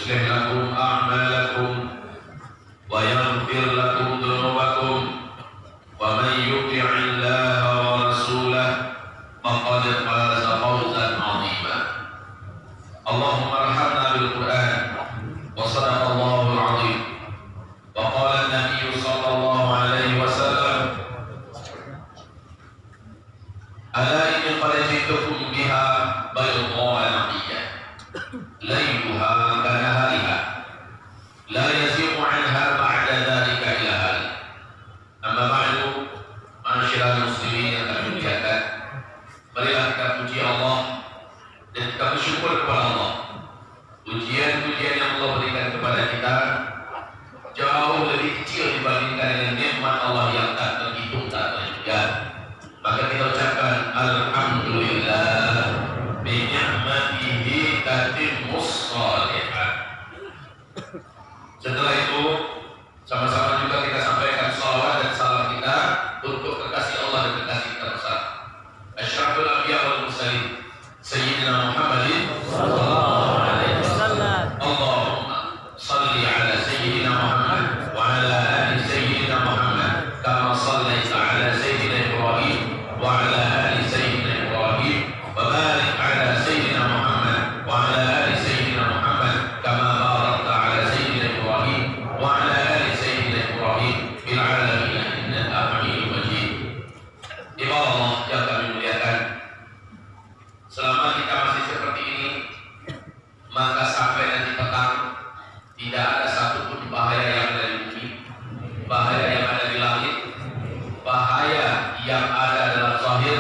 يصلح لكم أعمالكم ويغفر لكم ذنوبكم ومن يطع الله ورسوله فقد فاز فوزا عظيما. اللهم ارحمنا بالقرآن وصدق الله العظيم. وقال النبي صلى الله عليه وسلم: ألا إني قد جئتكم بها بيضاء نقية ليلها كنهارها لا يزيغ عنها بعد ذلك إلا هالك. Amma ba'du, ma'asyiral muslimin yang kami muliakan, marilah kita puji Allah dan kita bersyukur kepada Allah. Pujian-pujian yang Allah berikan kepada kita jauh lebih kecil dibandingkan dengan nikmat Allah yang tak terhitung, tak terhingga. Maka kita ucapkan alhamdulillah bi ni'matihi tatimmus shalihat. Setelah itu sama-sama juga kita sampaikan salawat dan salam kita untuk kekasih Allah dan kekasih kita besar, Asyraful Anbiya wal Mursalin, Sayyidina Muhammadin sallallahu alaihi wasallam. Allahumma salli ala Sayyidina Muhammad wa ala ali Sayyidina Muhammad kama sallaita ala Sayyidina Ibrahim wa ala ali Sayyidina Ibrahim wa barik ala Sayyidina Muhammad wa ala ali Sayyidina Muhammad kama barakta ala Sayyidina Ibrahim wa ala ali Sayyidina Ibrahim fil alamin innaka Hamidum Majid. Ibadah yang kami muliakan, selama kita masih seperti ini, maka sampai nanti petang tidak ada satupun bahaya yang ada di bumi, bahaya yang ada di langit, bahaya yang ada dalam zahir,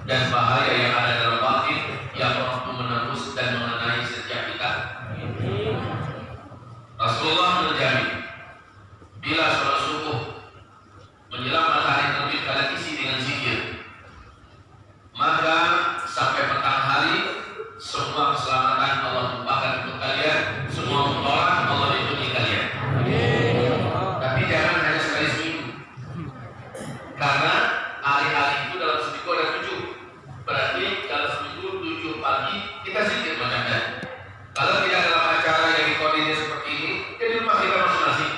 dan bahaya yang ada dalam batin yang mampu menembus dan mengenai setiap kita. Rasulullah menjamin, bila sholat subuh menjelang matahari terbit kalian isi dengan zikir, maka sampai petang hari semua keselamatan Allah tumpahkan untuk kalian, semua mudarat Allah lindungi kalian. Tapi jangan hanya sekali seminggu, karena hari-hari itu dalam seminggu ada 7. Berarti dalam seminggu 7 pagi kita zikir macam-macam. Kalau tidak dalam acara yang dikoordinir seperti ini, ya di rumah kita masing-masing,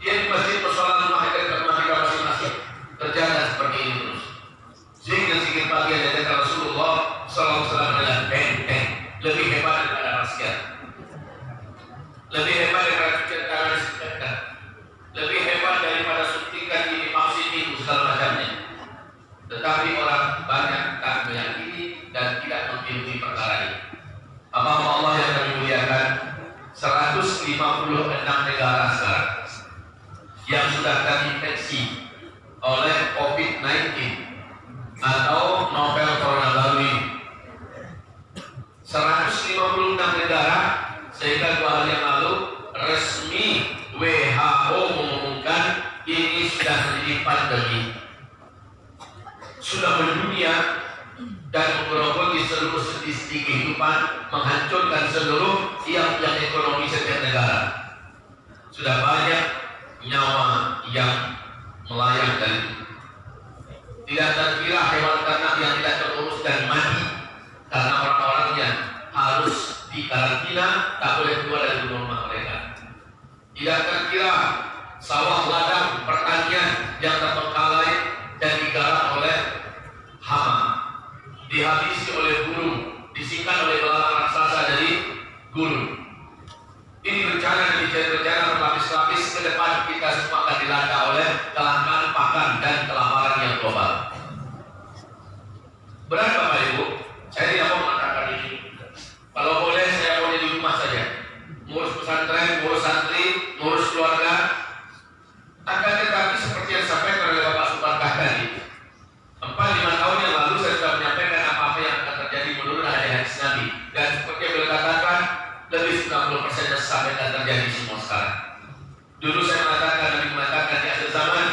dia di masjid persoalan rumah kita di rumah kita masing-masing, terjaga seperti ini terus. Zikir pagi yang dari Rasulullah SAW adalah benteng, lebih hebat daripada manusia, lebih hebat daripada cucian tangan disinfektan, lebih hebat daripada suntikan ini vaksin itu segala macamnya. Tetapi orang banyak tak meyakini dan tidak mengikuti perkara ini. Hamba Allah yang kami muliakan, 156 negara sekarang yang sudah terinfeksi oleh COVID-19 atau novel coronavirus ini. 156 negara, sehingga 2 hari yang lalu resmi WHO mengumumkan ini sudah menjadi pandemi, sudah mendunia dan menggerogoti seluruh sendi-sendi kehidupan, menghancurkan seluruh tiap-tiap ekonomi setiap negara. Sudah banyak nyawa yang melayang dari itu. Tidak terkira hewan ternak yang tidak terurus dan mati karena orang-orangnya harus dikarantina, tak boleh keluar dari rumah mereka. Tidak terkira sawah ladang pertanian yang terbengkalai dan digarap oleh hama, dihabisi oleh burung, disingkat oleh belalang raksasa dari gurun. Ini bencana berlapis-lapis. Ke depan kita semua akan dilanda oleh kelangkaan pakan dan kelaparan yang global. Benar Bapak Ibu, saya tidak mau mengatakan ini. Kalau boleh saya mau di rumah saja, ngurus pesantren, ngurus santri, ngurus keluarga. Akan tetapi seperti yang disampaikan oleh Bapak Suparkah tadi, 4-5 tahun yang lalu saya sudah menyampaikan apa-apa yang akan terjadi menurut hadis Nabi, dan seperti yang beliau katakan, lebih 90% sampai akan terjadi semua sekarang. Dulu saya mengatakan, Nabi mengatakan di akhir zaman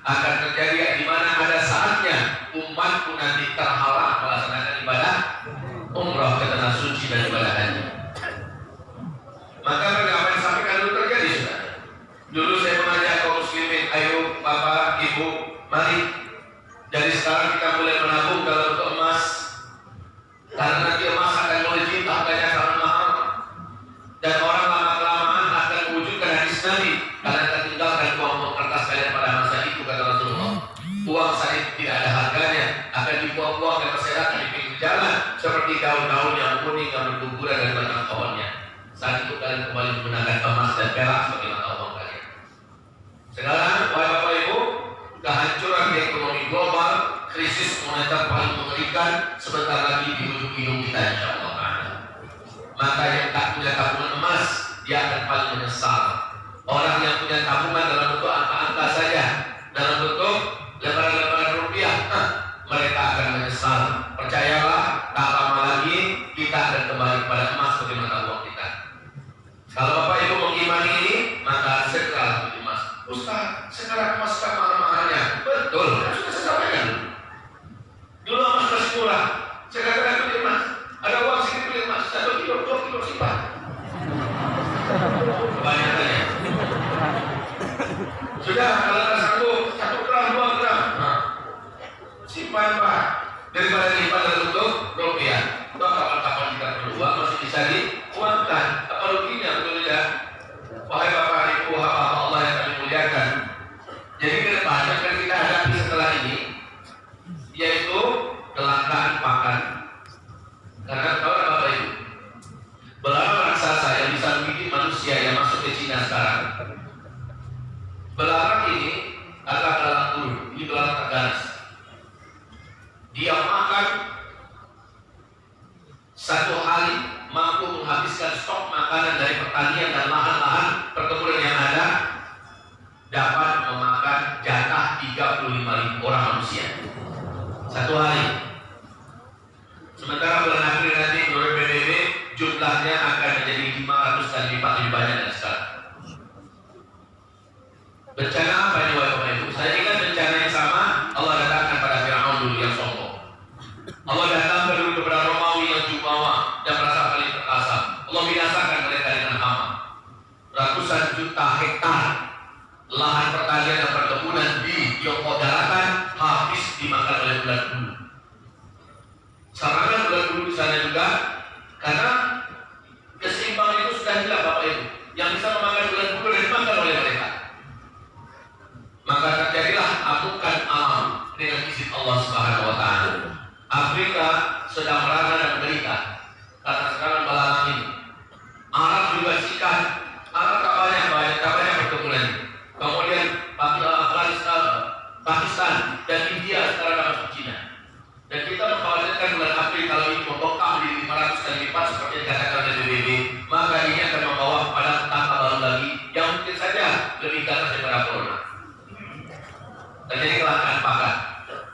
akan terjadi di mana ada saatnya umatku nanti terhalang melaksanakan ibadah umrah ke tanah suci dan ibadah haji. Maka apa yang disampaikan dulu terjadi sudah. Dulu saya mengajak kaum muslimin, ayo bapak, ibu, mari dari sekarang kita mulai menabung dalam bentuk emas, karena nanti emas akan melejit, harganya sangat mahal, dan orang lama-lama kalian kembali menggunakan emas dan perak sebagai mata uang kalian. Sekarang, wahai Bapak Ibu, kehancuran di ekonomi global, krisis moneter paling mengerikan sebentar lagi di ujung hidung kita, insya Allah. Maka yang tak punya tabungan emas, dia akan paling menyesal. Orang yang punya tabungan dalam bentuk angka-angka saja, dalam bentuk lembaran-lembaran rupiah, mereka akan menyesal. Percayalah, tak lama lagi kita akan kembali kepada emas sebagai mata uang kita. Kalau Bapak Ibu mengimani ini, maka segera beli emas. Ustaz, sekarang emas kan mahal-mahalnya. Betul, sudah saya sampaikan. Dulu emas masih murah, sekarang beli emas. Ada uang sedikit beli emas, 1 kilo, 2 kilo simpan. Kebanyakannya. Sudah, kalau tak sanggup, 1 gram, 2 gram. Simpan Pak. Daripada simpan dalam bentuk rupiah. Toh kapan-kapan kita perlu uang masih bisa diuangkan. Apa ruginya, betul tidak? Wahai Bapak Ibu, hamba Allah yang kami muliakan. Jadi ke depan yang akan kita hadapi setelah ini, yaitu kelangkaan pakan. Karena tahu Bapak Ibu, belalang raksasa yang bisa menggigit manusia yang masuk ke Cina sekarang. Belalang ini adalah belalang turun, ini belalang terganas. Dia makan satu hari mampu menghabiskan stok makanan dari pertanian dan lahan-lahan perkebunan yang ada, dapat memakan jatah 35.000 orang manusia satu hari. Sementara bulan April nanti menurut PBB jumlahnya akan menjadi 500 kali lipat lebih banyak dari sekarang. Bencana apa ini wahai Bapak Ibu? Saya ingat bencana yang sama Allah datangkan pada Fir'aun dulu yang sombong. Allah datangkan dulu kepada Romawi yang jumawa dan merasa paling perkasa. Allah binasakan mereka dengan hama. Ratusan juta hektar lahan pertanian dan perkebunan di Tiongkok daratan habis dimakan oleh ulat bulu. Serangan ulat bulu di sana juga, karena keseimbangan itu sudah hilang Bapak Ibu. Yang bisa memakan ulat bulu dan dimakan oleh mereka. Maka terjadilah amukan alam dengan izin Allah Subhanahu wa Ta'ala. Afrika sedang merana dan menderita karena serangan belalang ini. Arab juga sikat. Arab tak banyak perkebunan. Kemudian Pakistan dan India sekarang masuk Cina. Dan kita mengkhawatirkan bulan April kalau ini membengkak di 500 kali lipat seperti yang dikatakan oleh PBB, maka ini akan membawa kepada petaka baru lagi yang mungkin saja lebih ganas daripada corona. Terjadi kelangkaan pakan.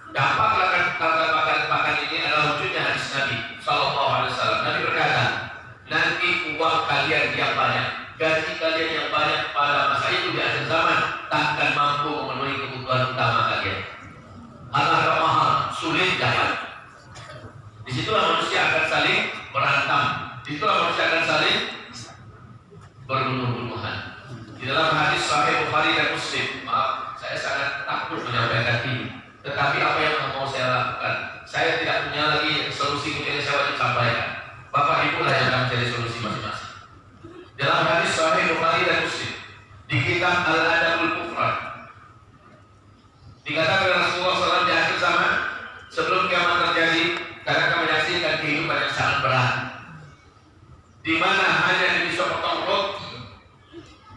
Dampak kelangkaan pakan ini adalah wujudnya hadis Nabi Sallallahu Alaihi Wasallam. Nabi berkata, nanti uang kalian yang banyak, gaji kalian yang banyak pada masa itu di akhir zaman takkan mampu memenuhi kebutuhan utama kalian. Harga mahal, sulit dapat. Disitulah manusia akan saling berantem. Disitulah manusia akan saling berbunuh-bunuhan. Di dalam hadis Sahih Bukhari dan Muslim, maaf, saya sangat takut menyampaikan ini. Tetapi apa yang mau saya lakukan? Saya tidak punya lagi solusi kemudian saya wajib sampaikan. Bapak Ibu lah yang akan mencari solusi masing-masing. Dalam hadis Sahih Bukhari dan Muslim, di kitab Al-Adabul Mufrad, dikatakan oleh Rasulullah SAW di akhir zaman, sebelum kiamat terjadi, karena akan menyaksikan kehidupan yang sangat berat, di mana hanya demi sepotong roti,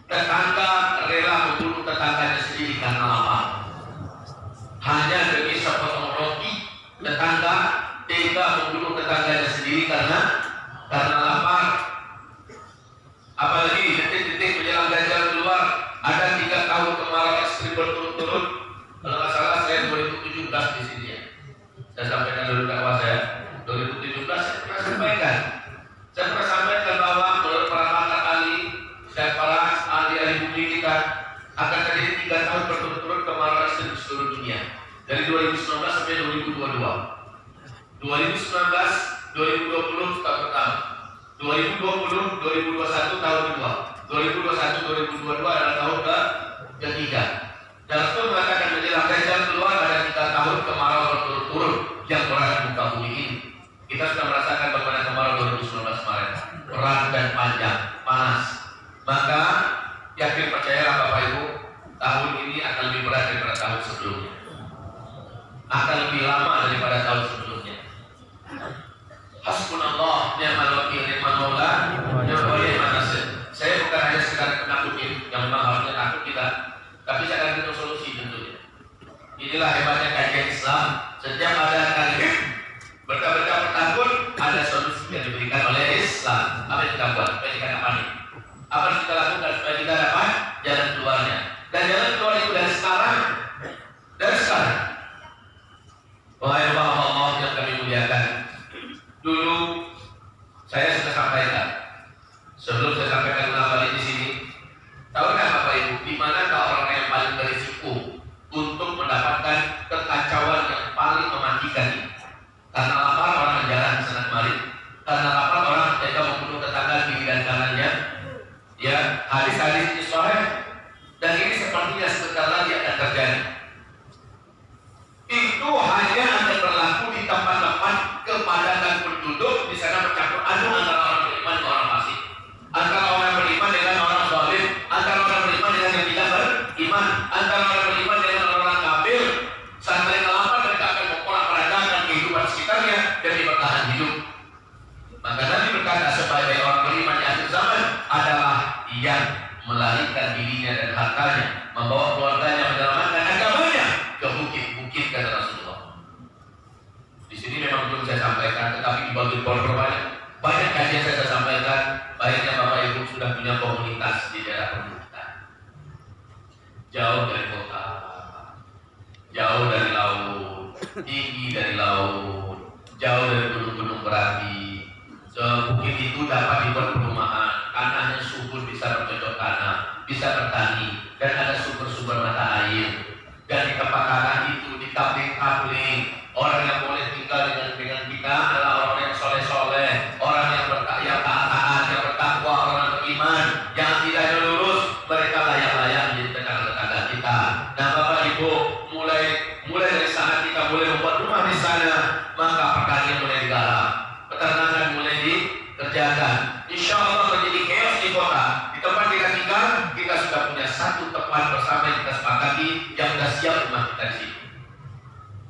tetangga rela membunuh tetangganya sendiri karena lapar. Hanya demi sepotong roti, tetangga tega membunuh tetangganya sendiri karena lapar. Apalagi detik-detik menjelang Dajjal keluar, ada 3 tahun kemarau ekstrim berturut-turut. Kalau nggak salah saya 2017 di sini ya. Saya sampaikan dulu dakwah saya 2017 saya pernah sampaikan bahwa menurut para pakar ahli dan para ahli bumi kita akan terjadi 3 tahun berturut-turut kemarau ekstrim di seluruh dunia dari 2019 sampai 2022. 2019, 2020 tahun pertama, 2020, 2021 tahun kedua, 2021, 2022 adalah tahun ketiga. Dan Rasul mengatakan menjelang Dajjal keluar ada 3 tahun kemarau berturut-turut yang berat di muka bumi ini. Kita sudah merasakan bagaimana kemarau 2019 kemarin, berat dan panjang, panas. Maka yakin percayalah Bapak Ibu, tahun ini akan lebih berat daripada tahun sebelumnya, akan lebih lama daripada tahun sebelumnya. Hasbunallah ni'mal wakil, ni'mal maula, ni'mal nasir. Ya, hadis-hadis ini sahih dan ini sepertinya sebentar lagi akan terjadi. Itu hanya akan berlaku di tempat-tempat kepadatan penduduk, di sana bercampur aduk antara orang beriman dan orang fasik, antara orang beriman dengan orang zalim, antara orang beriman dengan yang tidak beriman, antara orang beriman dengan orang kafir. Saat mereka lapar, mereka akan memporak-porandakan kehidupan sekitarnya demi bertahan hidup. Maka Nabi berkata sebagai orang beriman di akhir zaman adalah yang melarikan dirinya dan hartanya, membawa keluarganya, menyelamatkan agamanya ke bukit-bukit, kata Rasulullah. Di sini memang belum saya sampaikan, tetapi di bagian banyak kajian saya sampaikan. Baiknya Bapak Ibu sudah punya komunitas di daerah perbukitan, jauh dari kota, jauh dari laut, tinggi dari laut, jauh dari gunung-gunung berapi. Bukit itu dapat dibuat perumahan, tanahnya subur, bisa bercocok tanam, bisa bertani, dan ada sumber-sumber mata air. Dan di tempat tanah itu dikapling-kapling. Orang yang boleh tinggal dengan kita adalah orang yang soleh-soleh, orang yang taat, yang bertakwa, orang beriman. Yang tidak lurus, mereka layak-layak menjadi tetangga-tetangga kita. Nah, Bapak Ibu, mulai dari saat kita boleh membuat rumah di sana, maka pertanian mulai digarap, peternakan mulai dikerjakan. Insya Allah menjadi chaos di kota. Di tempat kita tinggal, kita sudah punya satu tempat bersama yang kita sepakati, yang sudah siap rumah kita di sini.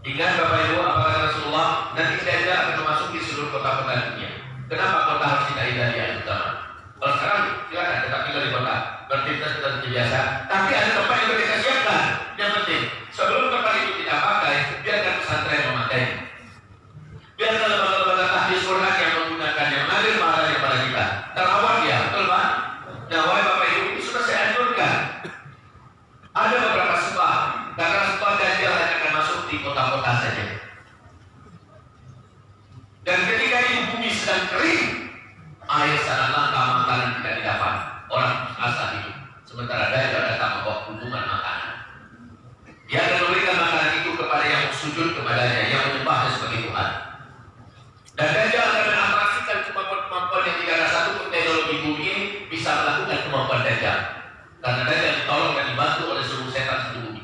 Ingat Bapak Ibu, apa kata Rasulullah? Nanti kita akan memasuki seluruh kota-kota dunia. Kenapa kota harus kita indah di akhir zaman? Kalau sekarang silakan tetap tinggal di kota, beraktivitas kita biasa. Tapi ada tempat yang kita siapkan. Yang penting, sebelum tempat itu kita pakai, biarkan pesantren memakai. Biarkan lembaga-lembaga tahfiz Quran yang menggunakannya mengalir pahala kepada kita. Terawat ya, betul Pak? Nah, wahai Bapak Ibu, ini sudah saya anjurkan. Ada beberapa sebab, karena sebab dajjal hanya akan masuk di kota-kota saja. Dan ketika itu bumi sedang kering, air sangat langka, makanan tidak didapat. Orang asa hidup. Sementara dajjal datang membawa hubungan makanan. Dia akan memberikan makanan itu kepada yang sujud kepadanya, yang menyembahnya sebagai Tuhan. Dan dajjal akan mengatraksikan kemampuan yang tidak ada satupun teknologi bumi ini bisa melakukan kemampuan dajjal. Karena dajjal ditolong dan dibantu oleh seluruh setan di bumi.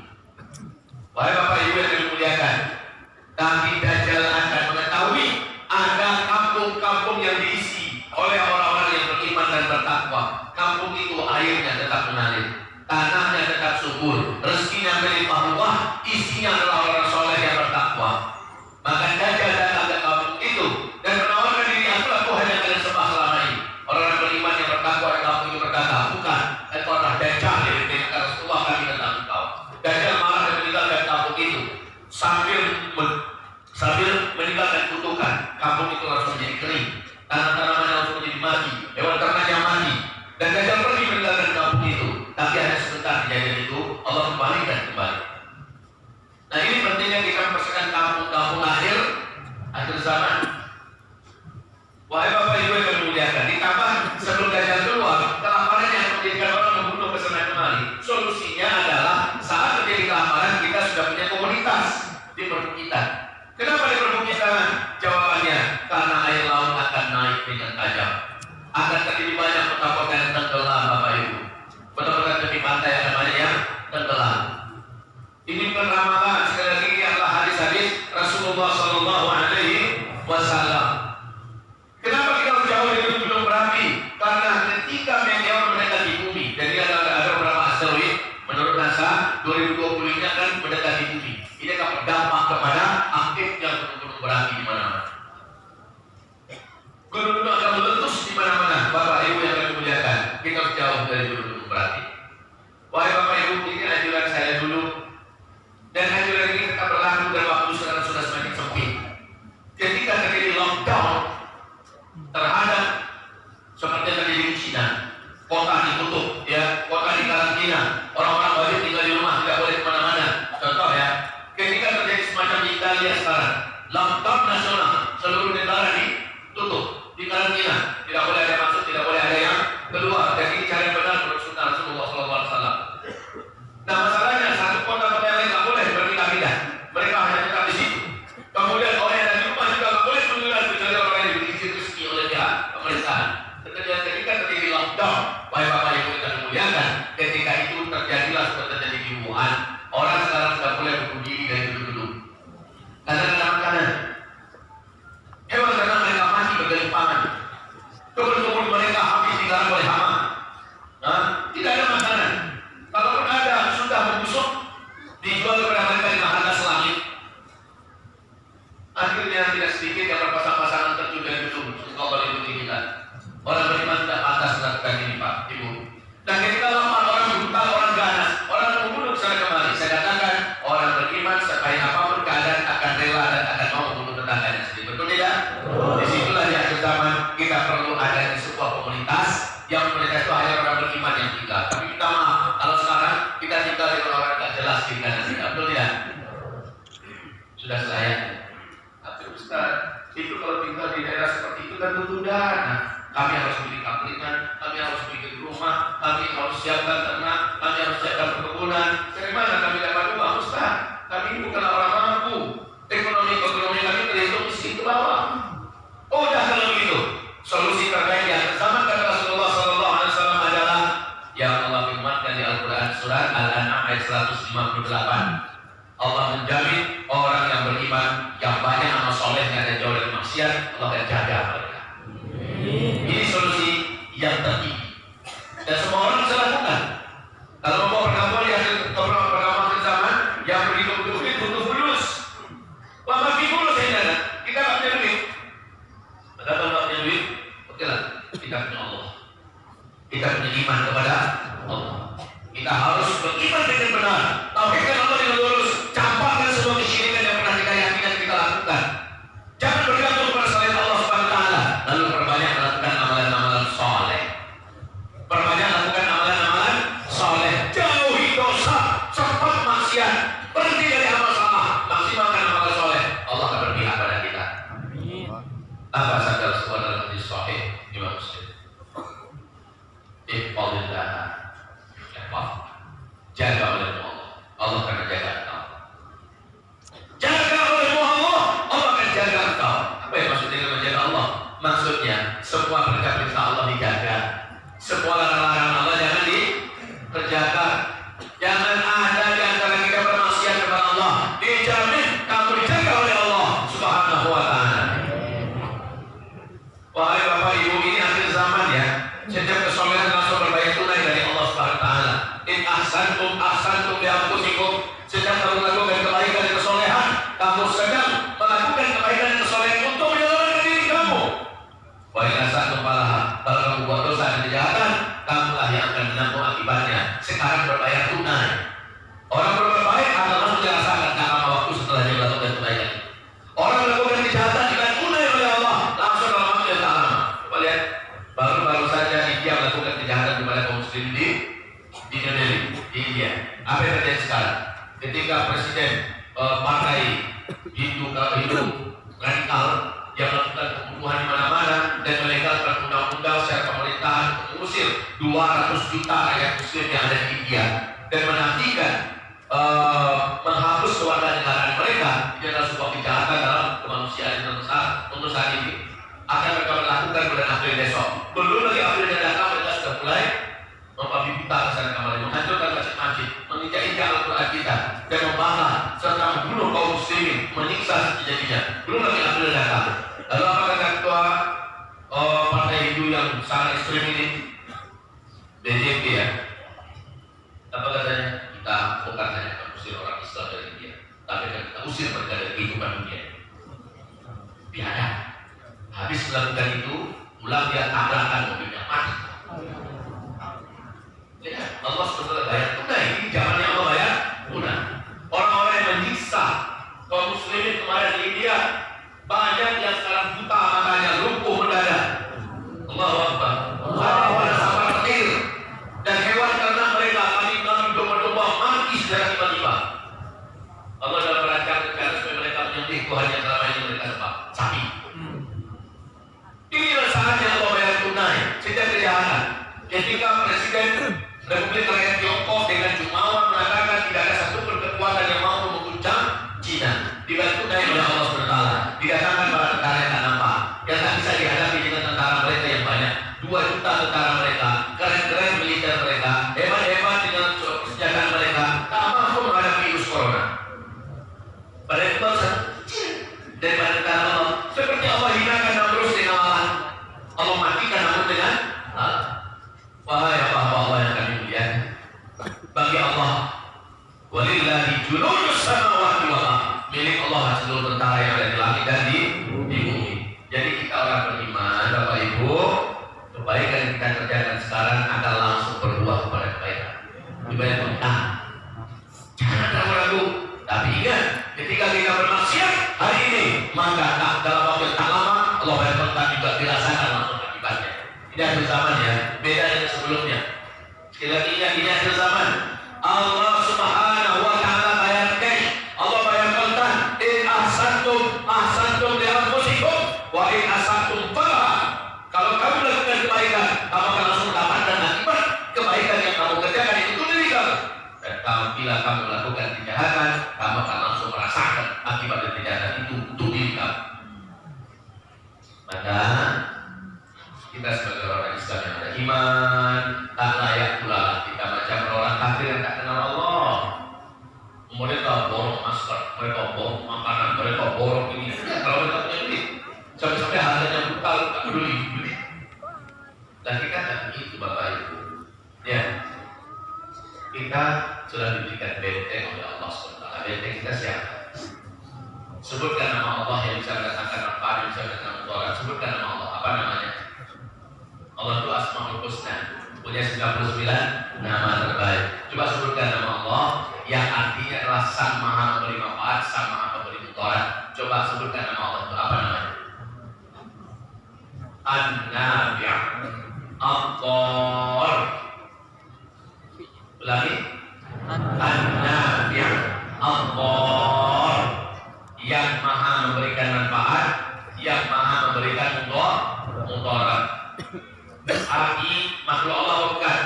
Wahai Bapak Ibu yang dimuliakan, tapi dajjal akan mengetahui ada kampung-kampung yang diisi oleh orang-orang yang beriman dan bertakwa. Kampung itu airnya tetap mengalir, tanahnya tetap subur, rezekinya melimpah ruah, isinya adalah orang soleh yang bertakwa. Maka dajjal datang ke kampung itu dan menawarkan diri, akulah Tuhan yang kalian sembah selama ini. Orang-orang beriman yang bertakwa di kampung itu berkata, bukan, engkau adalah dajjal yang diberikan Rasulullah kami tentang engkau. Dajjal marah dan meninggalkan kampung itu sambil meninggalkan kutukan. Kampung itu langsung menjadi kering, tanah-tanaman langsung menjadi mati, hewan ternaknya mati, dan dajjal pergi meninggalkan kampung itu. Tapi hanya sebentar kejadian itu, Allah kembalikan kembali. Nah, ini pentingnya kita mempersiapkan kampung-kampung akhir zaman. Wahai Bapak Ibu yang dimuliakan, ditambah sebelum dajjal keluar, kelaparan yang menjadikan orang membunuh kesana kemari. Solusinya adalah saat terjadi kelaparan, kita sudah punya komunitas di perbukitan. Kenapa di perbukitan? Jawabannya, karena air laut akan naik dengan tajam. Akan terjadi banyak kota-kota yang tenggelam, Bapak Ibu. Kota-kota tepi pantai akan banyak yang tenggelam. Ini peneramaan, sekali lagi ini adalah hadis-hadis Rasulullah SAW. Kenapa kita jauh dari gunung berapi? Karena ketika meteor mendekati bumi, dan ini ada beberapa asteroid, menurut NASA 2020 ini akan mendekati bumi. Ini akan berdampak kepada aktifnya gunung-gunung berapi di mana-mana. Gunung-gunung akan meletus di mana-mana. Bapak Ibu yang kami muliakan, kita harus jauh dari gunung-gunung berapi. Wahai Bapak Ibu, ini anjuran saya dulu, dan anjuran ini tetap berlaku dan waktu sekarang sudah semakin sempit. Ketika terjadi lockdown terhadap seperti yang terjadi di China, kota ditutup, ya, kota dikarantina, orang-orang wajib tinggal di rumah, tidak boleh kemana-mana. Contoh ya, ketika terjadi semacam di Italia sekarang, lockdown nasional, seluruh negara ditutup, dikarantina, tidak boleh ada masuk, tidak boleh ada yang keluar. Dan ini cara yang benar menurut Sunnah Rasulullah SAW. Baik Bapak Ibu kita muliakan, ketika itu terjadilah seperti terjadi di Wuhan. Orang sekarang sudah mulai bunuh diri dari duduk-duduk. Karena ada makanan. Hewan karena mereka mati bergelimpangan. Kebun-kebun mereka habis digarap oleh hama. Tidak ada makanan. Kalaupun ada, sudah membusuk, dijual kepada mereka dengan harga selangit. Akhirnya tidak sedikit yang berpasang-pasangan terjun dari gedung. Allah lindungi kita. Orang beriman tidak pantas melakukan ini Pak, Ibu. Dan ketika lama orang brutal, orang ganas, orang membunuh secara kembali. Saya katakan orang beriman sebaik apapun keadaan akan rela dan akan mau membunuh tetangganya sendiri. Betul tidak? Disitulah di akhir zaman kita perlu ada di sebuah komunitas yang komunitas itu hanya orang beriman yang tinggal. Tapi kita maaf, kalau sekarang kita tinggal di orang tidak jelas di kanan kita. Betul tidak? Sudah selayaknya. Tapi Ustaz, itu kalau tinggal di daerah seperti itu kan butuh dana. Kami harus bikin kaplingan, kami harus bikin rumah, kami harus siapkan ternak, kami harus siapkan perkebunan. Dari mana kami dapat uang Ustaz? Kami ini bukanlah orang mampu. Ekonomi kami terhitung miskin ke bawah. Oh, udah kalau begitu. Solusi terbaik yang sama kata Rasulullah SAW adalah yang Allah firmankan di Al-Quran surat Al-An'am ayat 158. Allah menjamin orang yang beriman yang banyak amal solehnya dan jauh dari maksiat, Allah akan jaga mereka. Ini solusi yang tertinggi dan semua orang bisa lakukan. Kalau mau perkampungan di akhir perkampungan zaman yang begitu butuh fulus. Wah, makin fulus ini kita nggak punya duit. Padahal nggak punya duit, oke lah, kita punya Allah. Kita punya iman kepada Allah. Kita harus beriman dengan benar. Tauhidkan Allah dengan lurus. Campakkan semua kesyirikan yang pernah kita yakinkan kita lakukan. Jangan bergantung pada selain Allah Subhanahu wa taala. Lalu perbanyak melakukan amalan-amalan soleh. Perbanyak lakukan amalan-amalan soleh. Jauhi dosa, cepat maksiat, berhenti dari amal salah, maksimalkan amalan soleh. Allah akan berpihak pada kita. Apa sabda Rasulullah dalam hadis sahih Imam Muslim? Iqbalillah, jaga olehmu Allah. Allah akan menjaga engkau. Jaga olehmu Allah, Allah akan jaga engkau. Apa yang maksudnya dengan menjaga Allah? Maksudnya semua perintah-perintah Allah dijaga, semua larangan Allah jangan dikerjakan. Jangan ada di antara kita bermaksiat kepada Allah. Dijamin kamu dijaga oleh Allah Subhanahu wa taala. Wahai Bapak Ibu, ini akhir zaman ya. Setiap kesolehan langsung berbayar tunai dari Allah Subhanahu wa taala. In ahsantum li anfusikum. Sedang kamu melakukan kebaikan dan kesolehan, kamu sedang melakukan kebaikan dan kesolehan untuk menyelamatkan diri kamu. Wa in ahsantum falaha. Kalau kamu buat dosa dan kejahatan, kamulah yang akan menanggung akibatnya. Sekarang berbayar tunai. Orang berbuat baik akan langsung dirasakan tak lama waktu setelah dia melakukan kebaikan. Orang melakukan kejahatan dibayar tunai oleh Allah langsung dalam waktu yang tak lama. Coba lihat, baru-baru saja India melakukan kejahatan kepada kaum muslim di New Delhi, di India. Apa yang terjadi sekarang? Ketika presiden partai Hindu radikal yang melakukan pembunuhan di mana-mana dan melegalkan undang-undang secara pemerintahan mengusir 200 juta rakyat muslim yang ada di India dan menantikan menghapus kewarganegaraan mereka, ini adalah sebuah kejahatan dalam kemanusiaan yang terbesar untuk saat ini. Akan mereka melakukan bulan April besok. Belum lagi April yang datang, mereka sudah mulai membabi buta kesana kembali, menghancurkan masjid-masjid, menginjak-injak Al-Quran kita, dan membahas serta membunuh kaum muslimin, menyiksa sejatinya. Belum lagi April datang. Lalu apa kata ketua partai Hindu yang sangat ekstrim ini, BJP ya? Apa katanya? Kita bukan hanya mengusir orang Islam dari India, tapi kita usir mereka dari kehidupan dunia. Biadab. Habis melakukan itu, pulang dia tabrakan mobilnya mati. Ya, Allah SWT bayar tunai. Ini zamannya Allah bayar tunai. Orang-orang yang menyiksa kaum muslimin kemarin di India, banyak yang sekarang buta matanya, lumpuh mendadak. Allahu Akbar. Ada pada sabar petir dan hewan ternak mereka, kami domba-domba mati secara tiba-tiba. Allah dalam merancang negara supaya mereka menyembelih Tuhan yang selama ini mereka sembah, sapi. Inilah saatnya Allah bayar tunai setiap kejahatan. Ketika Presiden Republik Rakyat Tiongkok dengan jumawa mengatakan tidak ada satu kekuatan yang mau mengguncang Cina, dibayar tunai oleh Allah SWT. Dikatakan pada tentara yang tak nampak, yang tak bisa dihadapi dengan tentara mereka yang banyak, 2 juta tentara mereka, keren-keren Walillahi junudus samawati wal ardh. Milik Allah seluruh tentara yang ada di langit dan di bumi. Jadi kita orang beriman, Bapak Ibu, kebaikan yang kita kerjakan sekarang akan langsung berbuah kepada kebaikan. Dibayar mentah. Jangan ragu-ragu. Tapi ingat, ketika kita bermaksiat hari ini, maka dalam waktu tak lama Allah bayar mentah juga dirasakan langsung akibatnya. Ini akhir zaman ya, beda dengan sebelumnya. Sekali lagi ingat, ini akhir zaman. Allah Subhanahu wa Ta'ala bayar cash. Allah bayar mentah. In ahsantum li anfusikum wa in asatum falaha. Kalau kamu melakukan kebaikan, kamu akan langsung mendapatkan akibat kebaikan yang kamu kerjakan itu diri kamu. Dan bila kamu melakukan kejahatan, kamu akan langsung merasakan akibat dari kejahatan itu untuk diri kamu. Maka kita sebagai orang Islam yang ada iman, tak layak pula kita macam orang kafir yang tak kenal Allah. Mereka borong masker, mereka borong makanan, mereka borong ini. Ya, kalau mereka punya duit, sampai-sampai harganya brutal, tak peduli. Dan kita tak begitu, Bapak Ibu. Ya, kita sudah diberikan benteng oleh Allah SWT. Benteng kita siapa? Sebutkan nama Allah yang bisa mendatangkan manfaat, yang bisa mendatangkan mudarat. Sebutkan nama Allah. Apa namanya? Allah itu Asmaul Husna, punya 99 nama terbaik. Coba sebutkan nama Allah yang artinya adalah Sang Maha Memberi Manfaat, Sang Maha Memberi Mudarat. Coba sebutkan nama Allah itu apa namanya? An-Nafi', Al-Dhar. Ulangi. An-Nafi', Al-Dhar. Yang Maha memberikan manfaat, yang Maha memberikan mudarat. Api makhluk Allah bukan?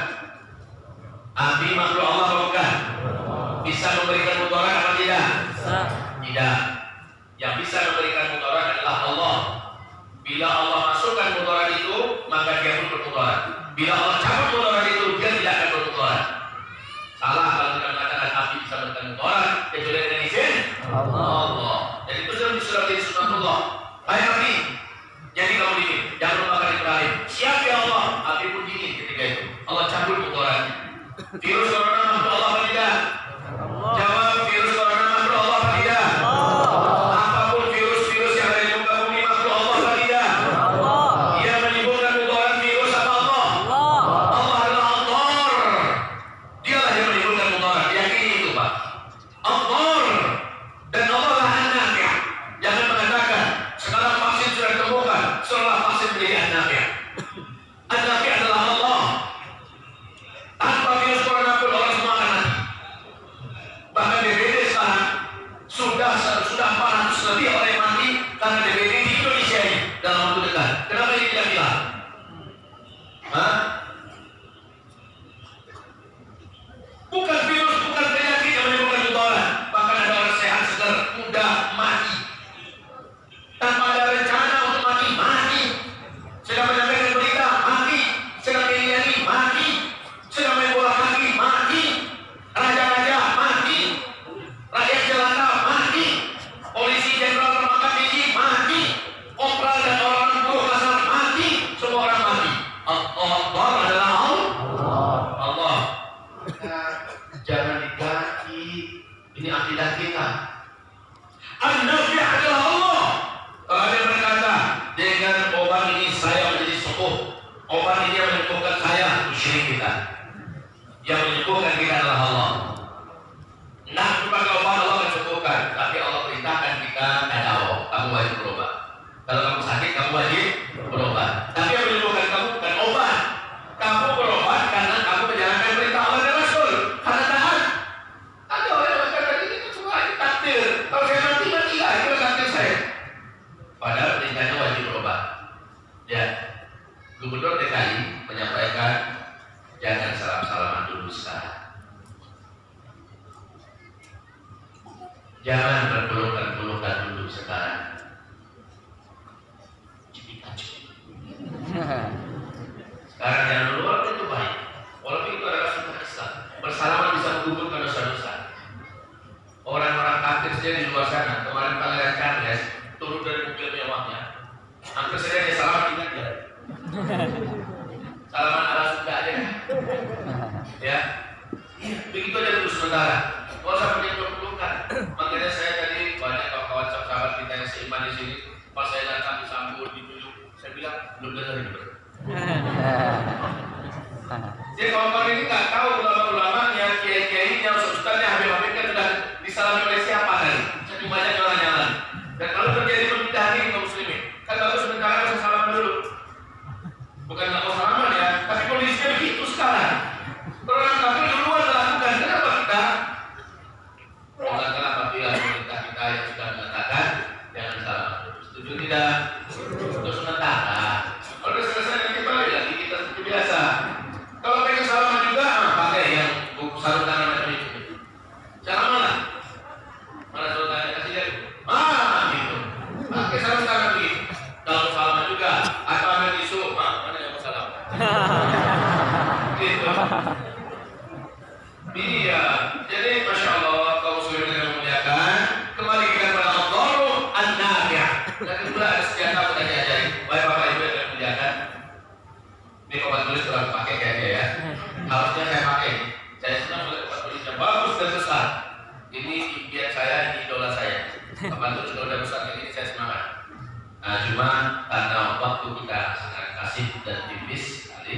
Api makhluk Allah bukan? Bisa memberikan mudarat apa tidak? Tidak. Yang bisa memberikan mudarat adalah Allah. Bila Allah masukkan mudarat itu, maka dia pun bermudarat. Bila Allah cabut mudarat itu, dia tidak akan bermudarat. Salah kalau kita mengatakan api bisa memberikan mudarat kecuali dengan izin Allah. Jadi itu sudah menjadi sunatullah. Hai api, jadi kamu dingin, jangan lupakan Ibrahim. Siap ya Allah, api pun dingin ketika itu. Allah cabut mudaratnya. Virus corona makhluk Allah apa tidak? Jawab, virus corona makhluk Allah apa tidak? Apapun virus-virus yang ada di muka bumi makhluk Allah apa tidak? Ia menimbulkan mudarat virus apa Allah? Allah adalah Allah. Dialah yang menimbulkan mudarat. Yakini itu Pak. Allah dan Allah lah An-Nafi'. Jangan mengatakan sekarang vaksin sudah ditemukan, setelah vaksin menjadi An-Nafi'. An-Nafi' adalah Allah. Tanpa virus corona pun orang semua akan mati. Bahkan DBD sekarang sudah 400 lebih orang yang mati karena DBD di Indonesia ini dalam waktu dekat. Kenapa ini tidak bilang? Hah? Bukan virus, bukan penyakit yang menimbulkan mudarat. Bahkan ada orang sehat segar, muda, mati. Tanpa ada rencana untuk mati. Sedang menyampaikan berita, mati. Sedang nyanyi, mati. Sedang main bola kaki, mati. Raja-raja, mati. Rakyat jelata, mati. Polisi jenderal termakan tinggi, mati. Kopral dan orang buruh kasar, mati. Semua orang mati. Allah adalah Allah. Jangan diganti. Ini akidah kita. An-Nafi' adalah Allah. Kalau ada yang berkata dengan obat ini saya menjadi sembuh, obat ini yang menyembuhkan saya, itu syirik kita. Yang menyembuhkan kita adalah Allah. Nah, bukan obat Allah menyembuhkan, tapi Allah perintahkan kita tadawu. Kamu wajib berobat. Kalau kamu sakit, kamu wajib berobat. Tapi yang menyembuhkan kamu bukan obat. Kamu berobat karena kamu menjalankan perintah Allah dan Rasul. Karena taat. Ada orang yang berkata ini semua ini takdir. Kalau saya mati lah, itu takdir saya. Padahal perintahnya wajib berobat. Ya, Gubernur DKI menyampaikan jangan salam-salaman dulu sekarang. Jangan berpelukan-pelukan dulu sekarang. Sekarang jangan dulu, walaupun itu baik. Walaupun itu adalah sunnah Islam. Bersalaman bisa menggugurkan dosa-dosa. Orang-orang kafir saja di luar sana. Kemarin Pangeran Charles turun dari mobil mewahnya. Hampir saja dia salaman ingat dia. Salaman ala Sunda aja. Ya. Begitu aja dulu sementara. Kalau dengerin. Jadi kawan-kawan ini nggak tahu ulama-ulamanya, kiai-kiainya, ustaznya, habib-habibnya sudah disalami oleh siapa tadi. Jadi banyak orang jalan. Dan kalau terjadi perbedaan ini kaum muslimin, kan bagus sebentar saya salam dulu. Bukan nggak mau salaman ya, tapi kondisinya begitu sekarang. Orang kafir duluan melakukan, kenapa kita? Kenapa bila pemerintah kita yang sudah mengatakan jangan salaman dulu. Setuju tidak? Untuk sementara. Kalau sudah selesai nanti balik lagi kita seperti biasa. Kalau pengen salaman juga, pakai yang sarung tangan macam itu. Cara mana? Mana sarung tangan kasih dia? Gitu. Pakai sarung tangan begitu. Kalau salaman juga, atau ambil tisu, mana yang mau salam? Gitu. Iya. Jadi masya Allah, kaum muslimin yang memuliakan, kembali kita kepada Allah an-nafi'. Dan kedua ada senjata yang kita diajari. Baik bapak ibu yang memuliakan. Ini obat tulis telah pakai kayaknya ya. Harusnya saya pakai. Saya senang melihat obat tulisnya bagus dan besar. Ini impian saya, ini idola saya. Obat tulis kalau udah besar kayak gini saya semangat. Nah, cuma karena waktu kita sangat kasih dan tipis sekali.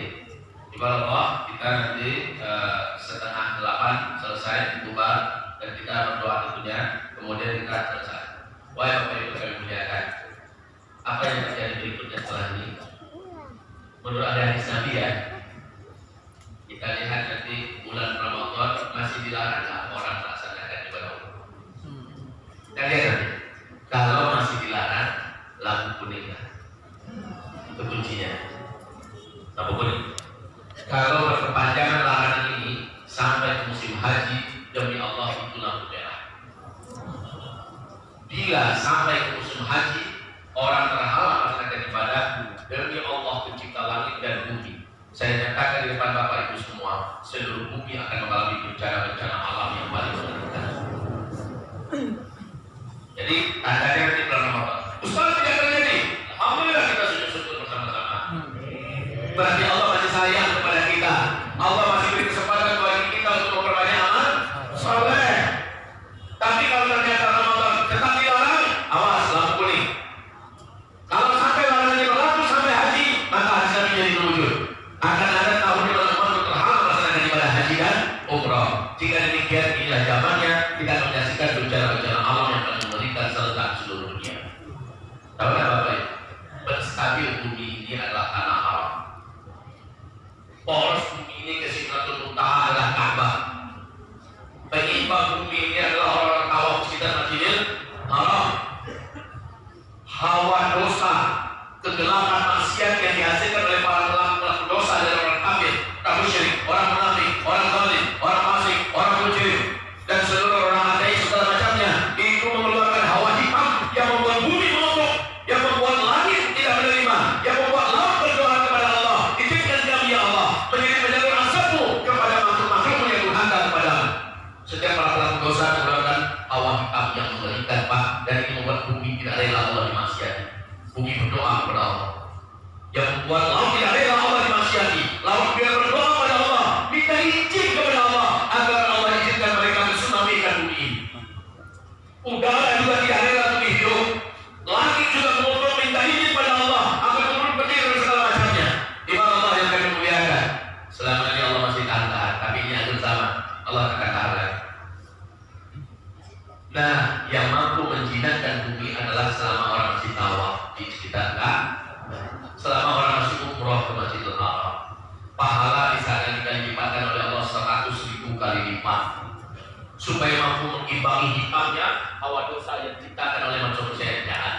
Insyaallah kita nanti setengah 8 selesai bubar dan kita berdoa tentunya. Kemudian kita selesai. Wahai Bapak Ibu kami muliakan. Apa yang terjadi berikutnya setelah ini? Menurut ada hadis Nabi ya, kita lihat nanti bulan Ramadan masih dilarang orang melaksanakan ibadah umroh. Kita lihat nanti, kalau masih dilarang lampu kuning itu kuncinya. Lampu kuning. Kalau berkepanjangan larangan ini sampai ke musim haji, demi Allah itu lampu merah. Bila sampai ke musim haji orang terhalang melaksanakan ibadah, demi Allah pencipta langit dan bumi, saya nyatakan di depan Bapak Ibu semua, seluruh bumi akan mengalami bencana-bencana alam yang paling mengerikan. Jadi tandanya nanti bulan Ramadan. Ustaz tidak terjadi. Alhamdulillah kita sujud-sujud bersama-sama. Berarti Allah masih sayang kepada kita. Allah masih beri kesempatan bagi kita untuk memperbanyak amal saleh. Tapi kalau ternyata Ramadan tetap dilarang, awas lampu kuning. Kalau sampai larangannya berlaku sampai haji, maka haji menjadi terwujud. Akan ada tahun di bulan Ramadan terhalang melaksanakan ibadah haji dan umrah. Jika demikian, inilah zamannya kita akan menyaksikan bencana-bencana alam yang akan mengerikan serentak seluruh dunia. Tahu nggak Bapak? Penstabil bumi ini adalah tanah haram. Poros bumi ini ke Sidratul Muntaha adalah Ka'bah. Penyeimbang bumi ini adalah orang-orang tawaf sekitar Masjidil Haram. Hawa dosa, kegelapan maksiat yang dihasilkan oleh para pelaku dosa dari orang kafir, orang musyrik, orang munafik, orang zalim, orang fasik, orang mujrim, dan seluruh orang ateis segala macamnya, itu mengeluarkan hawa hitam yang membuat bumi mengutuk, yang membuat langit tidak menerima, yang membuat laut berdoa kepada Allah, izinkan kami ya Allah, menjadi penjalur asapmu kepada makhluk-makhlukmu yang Tuhan dan kepadamu. Setiap para pelaku dosa mengeluarkan hawa hitam yang mengerikan Pak, dan ini membuat bumi tidak rela Allah dimaksiati. Bumi berdoa kepada Allah. Yang membuat laut tidak rela Allah dimaksiati. Laut biar berdoa kepada Allah, minta izin kepada Allah agar Allah izinkan mereka mensunamikan bumi ini. Udara juga tidak rela untuk hidup. Langit juga mengutuk minta izin pada Allah agar turun petir dan segala macamnya. Iman Allah yang kami muliakan. Selama ini Allah masih tahan, tapi ini akhir zaman Allah akan tahan. Nah, yang mampu menjinakkan bumi adalah selama orang masih tawaf di sekitar selama orang masih umroh ke Masjidil Haram. Pahala di sana dipatkan oleh Allah 100.000 kali lipat. Supaya mampu mengimbangi hitamnya hawa dosa yang diciptakan oleh manusia yang jahat.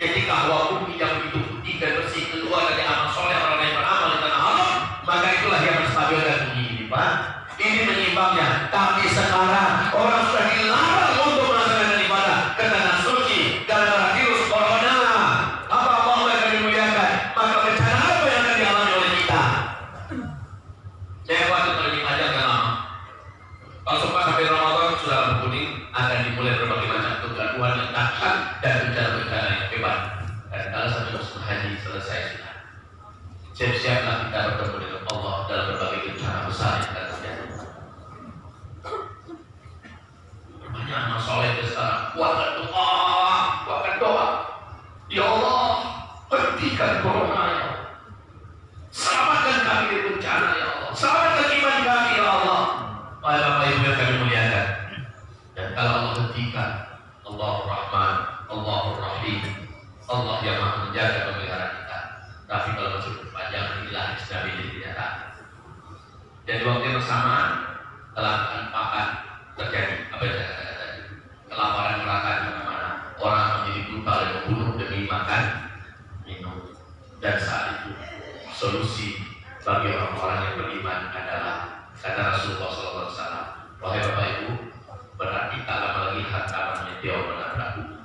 Ketika hawa bumi yang begitu putih dan bersih keluar dari amal soleh orang yang beramal di tanah haram, maka itulah yang menstabilkan bumi ini Pak. Ini menyimbangnya. Tapi sekarang orang sudah dilarang untuk melaksanakan ibadah ke tanah suci gara-gara virus corona. Apa Allah yang akan dimuliakan? Maka bencana apa yang akan dialami oleh kita? Saya khawatir lebih panjang dan lama. Kalau sempat sampai Ramadan sudah lampu kuning, akan dimulai berbagai macam kegaduhan yang dahsyat dan bencana-bencana yang hebat. Dan kalau sampai musim haji selesai sudah, siap-siaplah kita bertemu dengan Allah dalam berbagai bencana besar yang akan terjadi. Banyak amal soleh sekarang. Kuatkan doa. Ya Allah, hentikan corona. Dan di waktu yang bersamaan kelangkaan pakan terjadi. Apa yang saya katakan tadi? Kelaparan merata di mana-mana. Orang menjadi buta dan membunuh demi makan, minum. Dan saat itu solusi bagi orang-orang yang beriman adalah kata Rasulullah SAW, wahai Bapak Ibu, berarti tak lama lagi hantaman meteor menabrak bumi.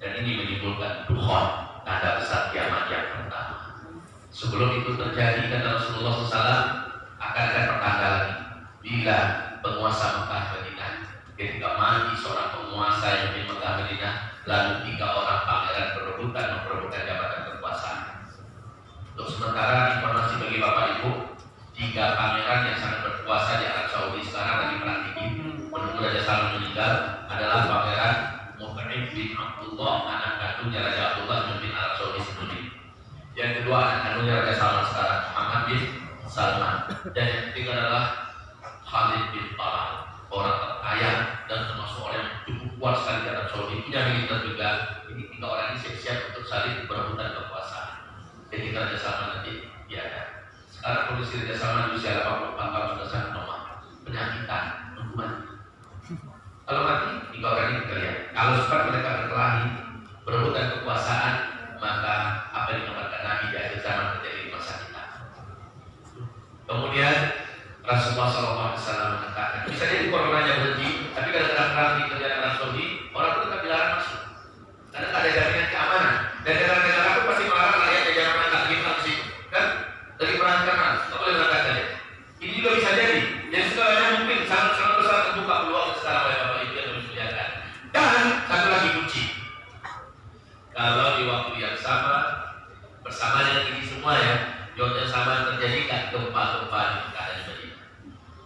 Dan ini menimbulkan dukhon, tanda besar kiamat yang pertama. Sebelum itu terjadi, kata Rasulullah SAW, akan ada pertanda lagi. Bila penguasa Mekah Madinah, ketika mati seorang penguasa yang di Mekah Madinah, lalu 3 orang pangeran memperebutkan jabatan kekuasaan. Untuk sementara informasi bagi Bapak Ibu, 3 pangeran yang sangat berkuasa di Arab Saudi sekarang lagi perang dingin menunggu Raja Salman meninggal adalah Pangeran Muhammad bin Abdullah, anak kandungnya Raja Abdullah bin Arab Saudi sendiri. Yang kedua anak kandungnya Raja Salman sekarang, Muhammad bin Salman. Dan yang ketiga adalah Khalid bin Talal, orang terkaya dan termasuk orang yang cukup kuat sekali di Arab Saudi, punya militer juga. Ini 3 orang ini siap-siap untuk saling berebutan kekuasaan. Ketika Raja Salman nanti tiada. Sekarang kondisi Raja Salman di usia 84 tahun sudah sangat lemah, penyakitan, hukuman. Kalau mati, 3 orang ini kita lihat. Kalau sempat mereka berkelahi, berebutan kekuasaan, maka apa yang dikatakan Nabi di akhir zaman terjadi di masa kita. Kemudian Rasulullah SAW mengatakan, bisa jadi coronanya berhenti, tapi kadang-kadang perang di kerajaan Arab Saudi, orang itu tetap dilarang masuk. Karena tak ada jaminan keamanan. Dan negara-negara itu pasti melarang rakyatnya jangan berangkat di sih, kan? Dari perang karena tak boleh berangkat saja. Ini juga bisa jadi. Jadi segalanya mungkin sangat besar terbuka peluang sekarang oleh Bapak Ibu yang disediakan. Dan satu lagi kunci. Kalau di waktu yang sama bersama dengan ini semua ya, di waktu yang sama terjadi kan gempa-gempa di Mekah dan Madinah.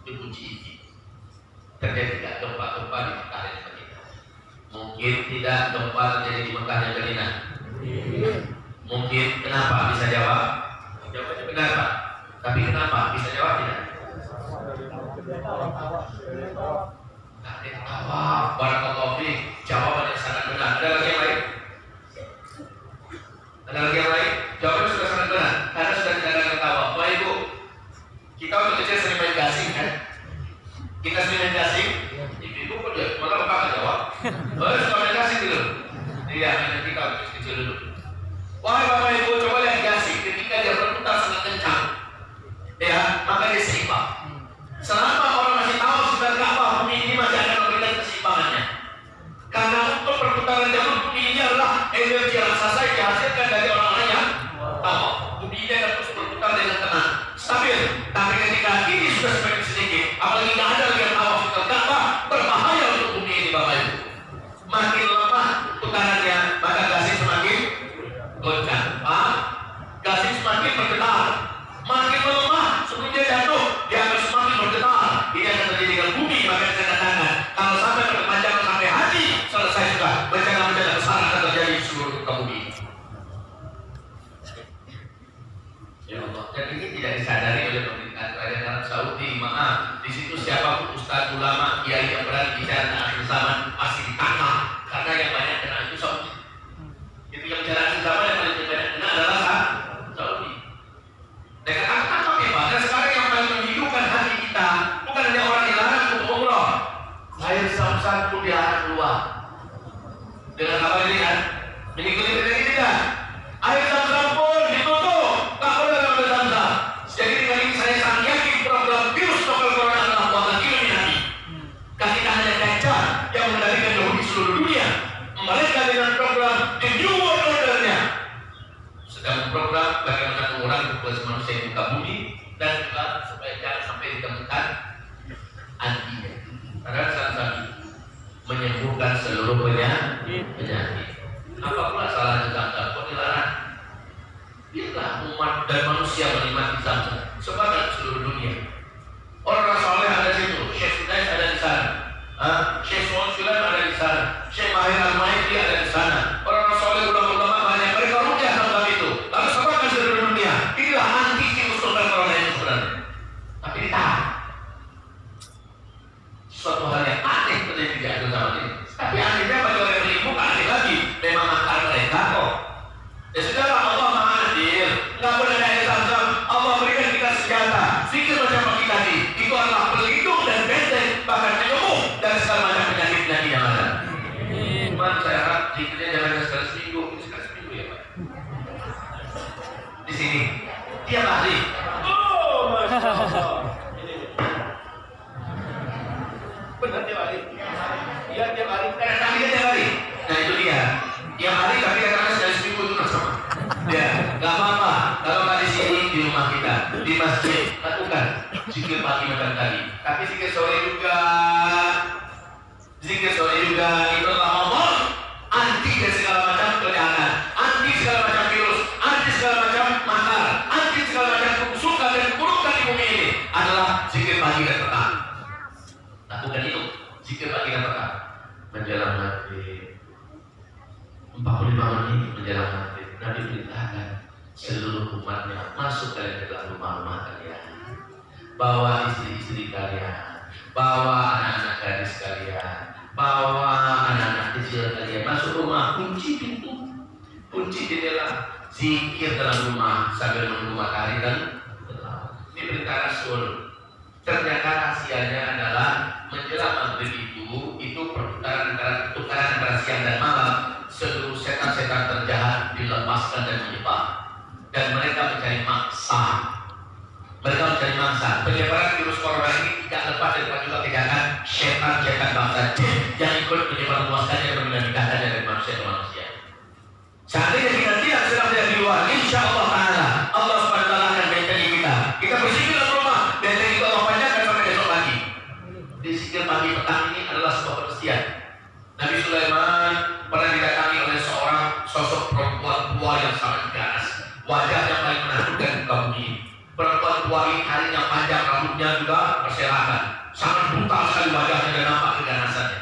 Itu kunci inti. Terjadi tidak gempa-gempa di Mekah dan Madinah? Mungkin tidak gempa terjadi di Mekah dan Madinah. Mungkin, kenapa? Bisa jawab? Jawabannya benar Pak. Tapi kenapa? Bisa jawab tidak? Barakallahu fiik. Jawaban yang sangat benar. Ada lagi yang lain? Ada lagi yang lain? Jawabannya sudah sangat benar. Karena sudah tidak ada ketawa. Bapak Ibu, kita waktu kecil sering main gasing kan? Kita sering main gasing. Ibu kok dia? Maka Bapak akan jawab. Baru suka main gasing dulu. Iya, main kita waktu kecil dulu. Wahai Bapak Ibu, coba lihat gasing. Ketika dia berputar sangat kencang, ya, maka dia seimbang. Selama orang masih tahu sebenarnya apa bumi ini masih akan memberikan keseimbangannya. Karena untuk perputaran jarum bumi ini adalah energi raksasa yang dihasilkan dari orang-orang yang tahu. Bumi ini akan terus berputar dengan tenang, stabil. Tapi ketika ini sudah semakin sedikit, apalagi tidak ada lagi yang tahu sebenarnya apa, berbahaya untuk bumi ini Bapak Ibu. Makin lemah putarannya, maka gasing semakin goncang. Gasing semakin bergetar. Makin melemah sebelum dia jatuh, dia akan semakin bergetar. Ini akan terjadi dengan bumi. Maka saya katakan, kalau sampai berkepanjangan sampai hati selesai sudah, bencana-bencana besar akan terjadi di seluruh muka bumi. Ya Allah. Dan ini tidak disadari oleh pemerintahan kerajaan Arab Saudi. Maaf, di situ siapapun ustaz, ulama, kiai yang berani bicara tentang akhir zaman pasti ditangkap. Karena yang banyak kena itu Saudi. Itu yang bicara akhir zaman yang paling banyak kena adalah Saudi. Dengan apa ya Pak? Dan sekarang yang paling menghidupkan hati kita bukan hanya orang yang larang untuk umroh. Air Zam-Zam pun dilarang keluar. Dengan apa ini kan? Mengikuti ini tidak. Air Zam-Zam pun ditutup. Tak boleh ambil Zam-Zam. Jadi dengan ini saya sangat yakin program virus novel corona adalah buatan Illuminati. Kita hanya Dajjal yang mengendalikan Yahudi seluruh dunia. Mereka dengan program The New World Order-nya sedang program bagaimana mengurangi populasi manusia di muka bumi dan juga supaya jangan sampai ditemukan antinya. Karena Zam-Zam menyembuhkan seluruh penyakit. Apa pula salahnya Zam-Zam? Kok dilarang? Biarlah umat dan manusia menikmati Zam-Zam sebagai seluruh dunia. Orang soleh ada di situ, Syekh Sudais ada di sana, Syekh Sulam ada di sana, Syekh Mahir Al-Maidi ada di sana. Orang soleh ulama-ulama banyak, mereka rukyah Zam-Zam itu. Lalu sebarkan seluruh dunia. Inilah anti virus novel corona itu sebenarnya. Tapi ditahan. Suatu hal yang aneh terjadi di akhir zaman ini. Tapi akhirnya bagi orang yang beribu aneh lagi. Memang akal mereka kok. Ya sudahlah, Allah Maha Adil. Nggak boleh ada Zam-Zam. Allah berikan kita senjata. zikir pagi macam tadi, tapi zikir sore juga. Zikir sore juga itu Ramadan, anti dari segala macam kejahatan, anti segala macam virus, anti segala macam makar, anti segala macam kebusukan dan keburukan di bumi ini adalah zikir pagi dan petang. Lakukan itu, zikir pagi dan petang. Menjelang maghrib 45 menit menjelang maghrib, Nabi perintahkan seluruh umatnya masuk ke dalam rumah-rumah kalian, bawa istri-istri kalian, bawa anak-anak gadis kalian, bawa anak-anak kecil kalian masuk rumah, kunci pintu, kunci jendela, zikir dalam rumah sambil menunggu matahari dan gelap. Ini perintah Rasul. Ternyata rahasianya adalah menjelang maghrib itu pertukaran antara siang dan malam. Seluruh setan-setan terjahat dilepaskan dan menyebar, dan mereka mencari mangsa. Penyebaran virus corona ini tidak lepas dari juga kejahatan setan-setan bangsa jin yang ikut menyebar luaskannya dan meningkatkan dari manusia ke manusia. Seandainya kita tidak sedang di luar, insya Allah Taala Allah Subhanahu Wa Taala akan bentengi kita. Kita bersihkan dalam rumah, benteng itu Allah panjangkan sampai besok pagi. Di zikir pagi petang ini adalah sebuah persiapan. Nabi Sulaiman pernah didatangi oleh seorang sosok perempuan tua yang sangat ganas, wajah yang paling menakutkan di bumi. Perempuan tua ini harinya panjang, rambutnya juga berserakan, sangat brutal sekali wajahnya dan nampak keganasannya.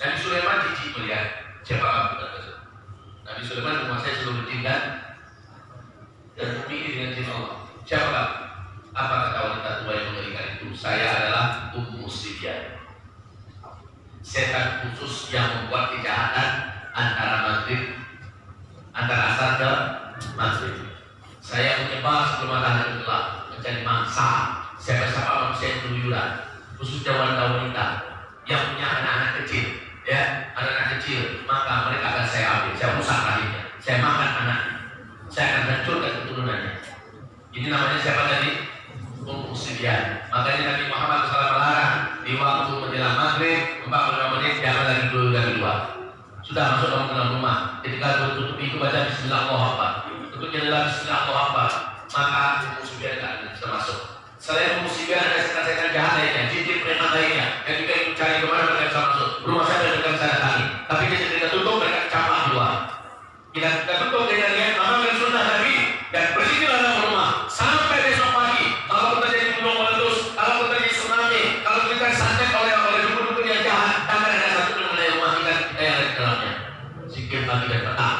Nabi Sulaiman jijik melihat. Siapa kamu? Nabi Sulaiman menguasai seluruh jin dan bumi ini dengan jin Allah. Siapa kamu? Apa kata wanita tua yang mengerikan itu? Saya adalah Ummu Sibyan, setan khusus yang membuat kejahatan antara asar ke maghrib. Saya menyebar sebelum matahari gelap, mencari mangsa. Siapa-siapa manusia yang keluyuran, khususnya wanita-wanita yang punya anak-anak kecil, ya, anak-anak kecil, maka mereka akan saya ambil, saya rusak rahimnya, saya makan anaknya, saya akan hancurkan keturunannya. Ini namanya siapa tadi? Ummu Sibyan. Makanya Nabi Muhammad SAW melarang di waktu menjelang maghrib 45 menit jangan lagi dua. Sudah masuk dalam rumah, ketika tutup itu baca Bismillah Allahu Akbar, tutup jendela Bismillah Allahu Akbar, maka Ummu Sibyan tidak bisa masuk. Selain Ummu Sibyan ada setan-setan jahat lainnya, jin-jin preman lainnya yang juga ingin cari kemana mereka bisa masuk. Rumah saya berikan sana kami, tapi ketika tutup mereka campak keluar. Kita tutup dengan lihat amalkan sunnah Nabi dan bersihkanlah dalam rumah sampai besok pagi. Kalau terjadi gunung meletus, kalau terjadi tsunami, kalau kita santet oleh dukun-dukun yang jahat, akan ada satu yang mengenai rumah kita yang ada di dalamnya. Zikir pagi dan petang.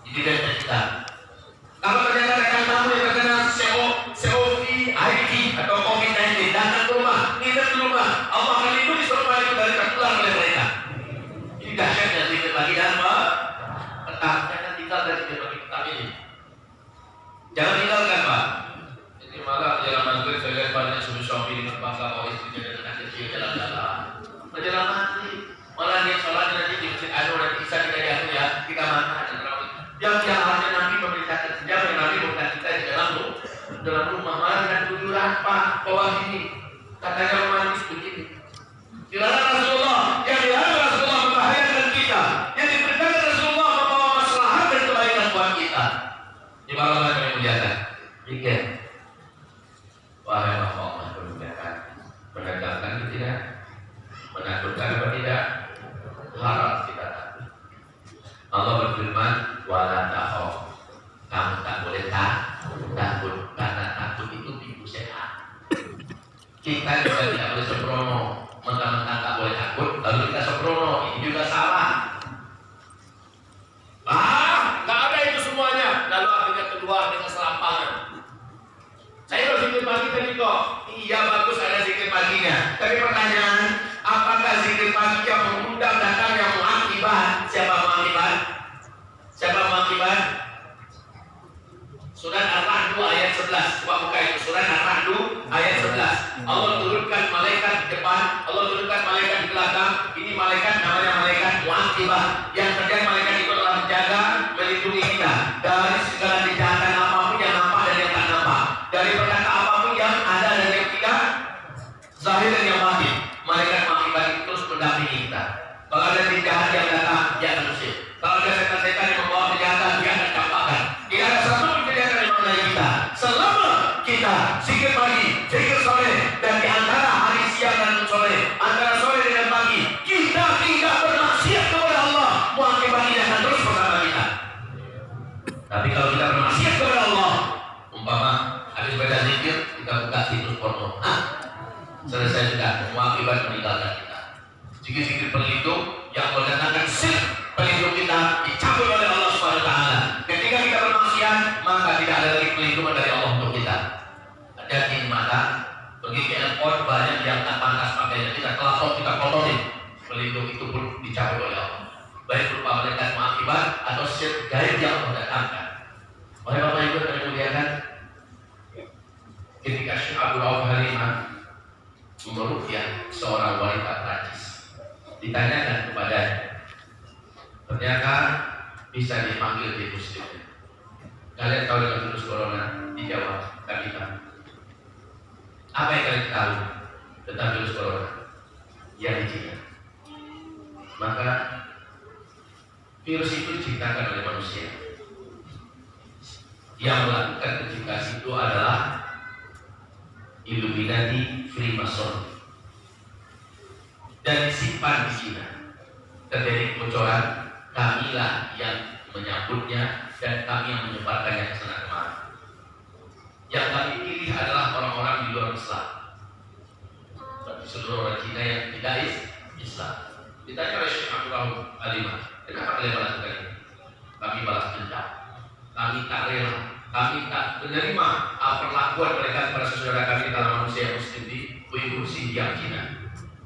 Ini dari kita. Kalau ternyata rekan tamu yang terkena COVID atau COVID-19 datang ke rumah, nginep di rumah, Allah akan lindungi semua itu dari tertular oleh mereka. Ini dahsyatnya zikir pagi dan petang. Jangan tinggal dari zikir pagi petang ini. Jangan tinggalkan, Pak. Ini malah menjelang maghrib saya lihat banyak suami-suami dengan bangsa bahwa istrinya dan anak kecil jalan-jalan. Menjelang maghrib, malah dia sholat nanti di masjid Anu nanti Isa kita diatur ya, kita makan dan terawih. Yang harusnya Nabi memerintahkan sejak yang Nabi bukan kita di dalam rumah malah dengan tujuan Pak bawah ini katanya romantis begini. Dilarang Rasulullah, yang dilarang Rasulullah membahayakan kita, yang diperintahkan Rasulullah membawa maslahat dan kebaikan buat kita. Di malam kami muliakan, pikir, wahai Allah bermuliakan, menegakkan atau tidak, menakutkan atau tidak, harap kita takut. Allah berfirman, wala takhaf, kamu tak boleh takut, karena takut itu tipu setan. Kita juga tidak boleh sembrono, mentang-mentang tak boleh takut, lalu kita sembrono, ini juga salah. Nggak ada itu semuanya. Lalu akhirnya keluar dengan selampangan. Saya harus zikir pagi tadi kok. Iya bagus ada zikir paginya. Tapi pertanyaan, apakah zikir pagi yang mengundang datang yang mengakibat? Siapa mengakibat? Siapa mengakibat? Surat Ar-Ra'd ayat 11. Coba buka itu surat Ar-Ra'd ayat 11. Allah turunkan malaikat di depan, Allah turunkan malaikat di belakang. Ini malaikat namanya malaikat mu'aqibah. Yang kerja malaikat itu adalah menjaga, melindungi kita dari segala kejahatan apapun yang nampak dan yang tak nampak, dari perkata apapun yang ada dan yang tidak zahir dan yang batin. Malaikat mu'aqibah itu terus mendampingi kita. Kalau ada jahat yang datang, dia akan usir. Kalau ada setan-setan yang membawa kejahatan, dia akan campakkan. Tidak ada satu kejahatan yang mengenai kita selama kita zikir pagi, zikir sore, dan kotor. Selesai sudah, semua akibat meninggalkan kita. Zikir-zikir pelindung yang mendatangkan sir pelindung kita dicabut oleh Allah Subhanahu wa taala. Ketika kita bermaksiat, maka tidak ada lagi pelindungan dari Allah untuk kita. Hati-hati mata, pergi ke airport banyak yang tak pantas pakainya, kita kelapor, kita kotorin. Pelindung itu pun dicabut oleh Allah. Baik berupa mereka semua akibat atau sir gaib yang Allah datangkan. Oleh Bapak Ibu yang dimuliakan, ketika Syekh Abu Rauf Halimah meruqyah seorang wanita Prancis, ditanyakan kepadanya, ternyata bisa dipanggil di Muslim. Kalian tahu dengan virus corona? Dijawab, kami tahu. Apa yang kalian tahu tentang virus corona? Yang di Cina. Maka virus itu diciptakan oleh manusia. Yang melakukan penciptaan itu adalah Illuminati Freemason, dan disimpan di Cina. Terjadi kebocoran, kamilah yang menyambutnya dan kami yang menyebarkannya ke sana kemari. Yang kami pilih adalah orang-orang di luar Islam, bagi seluruh orang Cina yang tidak Islam. Ditanya oleh Syekh Abu Rauf Halimah, kenapa kalian melakukan ini? Kami balas dendam, kami tak rela, kami tak menerima perlakuan mereka kepada saudara kami dalam manusia Muslim di Uighur, Xinjiang, Cina.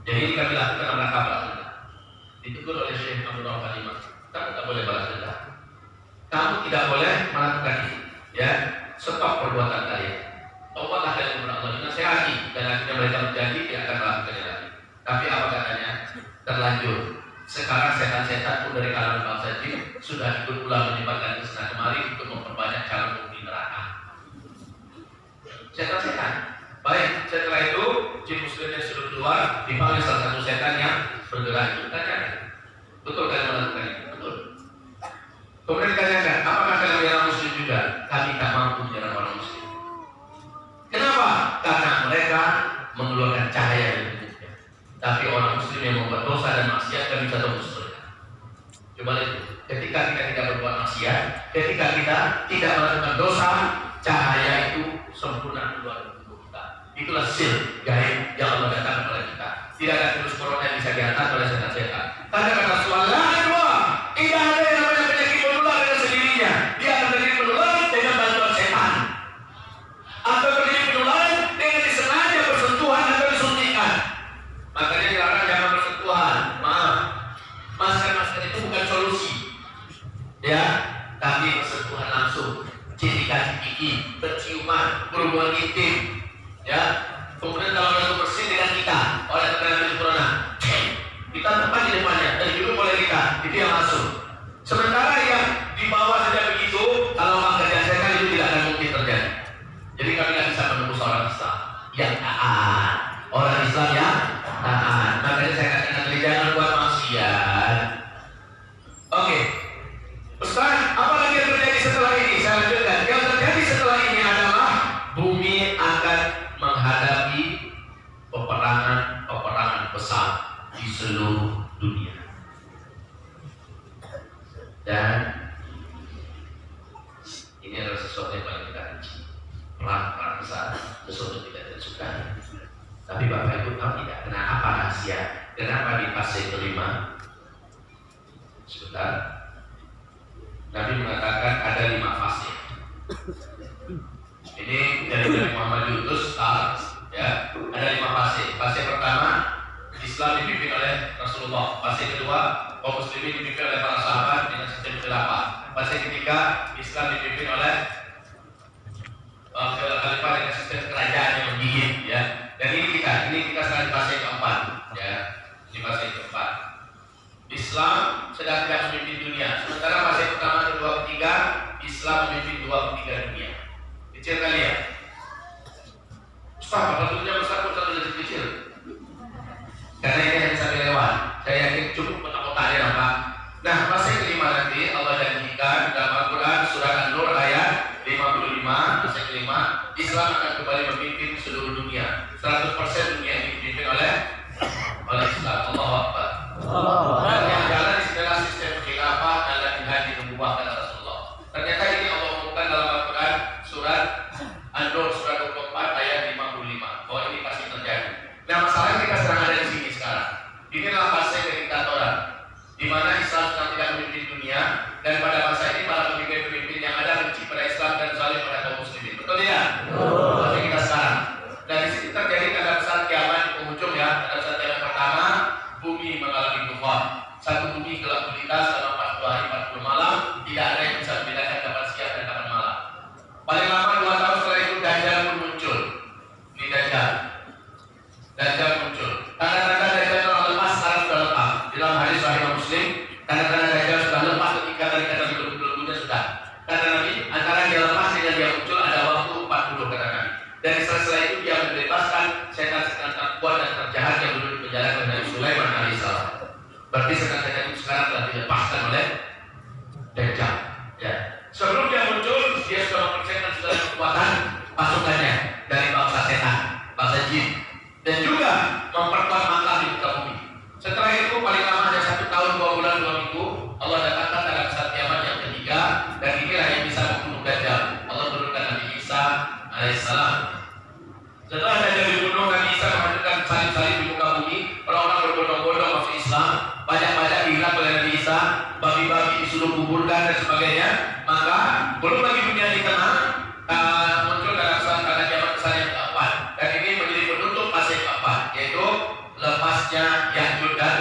Jadi ini kami lakukan dalam rangka balas dendam. Ditegur oleh Syekh Abu Rauf Halimah, kamu tak boleh balas dendam, kamu tidak boleh melakukan ini, ya, stop perbuatan kalian. Taubatlah kalian kepada Allah, dinasihati, dan akhirnya mereka berjanji tidak akan melakukannya lagi. Tapi apa katanya? Terlanjur. Sekarang setan-setan pun dari kalangan bangsa jin sudah ikut pula menyebarkan ke sana kemari untuk memperbanyak calon penghuni neraka. Setan-setan. Baik, setelah itu jin muslim yang sudah keluar dipanggil salah satu setan yang bergerak itu. Tanyakan, betul kalian melakukan itu? Betul. Kemudian ditanyakan, apakah kalian menyerang muslim juga? Kami tak mampu menyerang orang muslim. Kenapa? Karena mereka mengeluarkan cahaya dari tubuhnya. Tapi orang muslim yang membuat dosa dan maksiat kami bisa tembus mereka. Coba lihat, ketika kita tidak berbuat maksiat, ketika kita tidak melakukan dosa, cahaya itu sempurna keluar dari tubuh kita. Itulah sir gaib yang Allah datangkan kepada kita. Tidak ada virus corona yang bisa dihantar oleh setan-setan. Karena kata Rasulullah, tidak ada yang namanya penyakit menular dengan sendirinya. Dia akan terjadi penularan dengan bantuan setan, atau terjadi penularan dengan disengaja bersentuhan atau disuntikan. Makanya dilarang jangan bersentuhan. Maaf, masker itu bukan solusi, ya. Tapi bersentuhan langsung, cipika-cipiki, berciuman, berhubungan intim, ya. Kemudian kalau itu bersih dengan kita oleh terkena virus corona, kita tepat di depannya dan hidup oleh kita, itu yang masuk. Sementara yang di bawah saja begitu, kalau pekerjaan setan itu tidak akan mungkin terjadi. Jadi kami tidak bisa menembus orang Islam yang taat, orang Islam yang taat. Makanya saya katakan jangan buat maksiat. Oke, Ustaz, apa lagi yang terjadi setelah ini? Saya lanjutkan. Yang terjadi setelah ini adalah bumi akan menghadapi peperangan besar di seluruh dunia. Dan ini adalah sesuatu yang paling kita benci. Perang besar, sesuatu yang tidak disukai. Tapi Bapak Ibu tahu tidak? Kenapa rahasia? Kenapa di fase kelima? Sebentar. Nabi mengatakan ada 5 fase. Ini dari Muhammad diutus, ya. Ada 5 fase. Fase pertama, Islam dipimpin oleh Rasulullah. Fase kedua, kaum muslimin dipimpin oleh para sahabat dengan sistem khilafah. Fase ketiga, Islam dipimpin oleh khalifah dengan sistem kerajaan yang menggigit, ya. Dan ini kita sekarang di fase keempat, ya. Di fase keempat, Islam sedang tidak memimpin dunia. Sementara fase pertama, kedua, ketiga, Islam memimpin 2/3 dunia. Kecil kali ya. Ustaz, apa tentunya besar pun satu dari kecil. Karena ini hanya sampai lewat. Saya yakin cukup menakutkan apa. Nah, fase kelima nanti Allah janjikan dalam Al-Quran surah An-Nur ayat 55. Fase kelima, Islam akan kembali memimpin seluruh dunia. 100% dunia ini dipimpin oleh Islam. Allahu Akbar. Dan yang jalan di segala sistem khilafah dan jihad dinubuah kata Rasulullah. Ternyata ini Allah umumkan dalam Al-Quran surat An-Nur surah 24 ayat 55. Bahwa Dajjal muncul. Tanda-tanda Dajjal telah lepas, sekarang sudah lepas. Di dalam hadis Sahih Muslim, tanda-tanda Dajjal sudah lepas ketika ikatan di belenggunya sudah. Kata Nabi, antara dia lepas dengan dia muncul ada waktu 40 kata Nabi. Dan setelah itu dia membebaskan setan-setan terkuat dan terjahat yang dulu di penjara dari Sulaiman alaihissalam. Berarti setan-setan itu sekarang telah dilepaskan oleh Dajjal. Ya. Sebelum dia muncul, dia sudah mempersiapkan segala kekuatan pasukannya dari bangsa setan, bangsa jin, dan juga memperkuat makhluk di muka bumi. Setelah itu paling lama ada 1 tahun, 2 bulan, 2 minggu, Allah datangkan tanda besar kiamat yang ketiga, dan inilah yang bisa membunuh Dajjal. Allah turunkan Nabi Isa alaihissalam. Setelah Dajjal dibunuh, Nabi Isa menghadirkan salib-salib di muka bumi. Orang-orang berbondong-bondong masuk Islam, pajak-pajak dihilang oleh Nabi Isa, babi-babi disuruh kuburkan dan sebagainya. Maka belum lagi dunia dikenal, muncul dalam tanda kiamat besar yang keempat, dan ini menjadi penutup fase keempat, yaitu lepasnya Ya'juj dan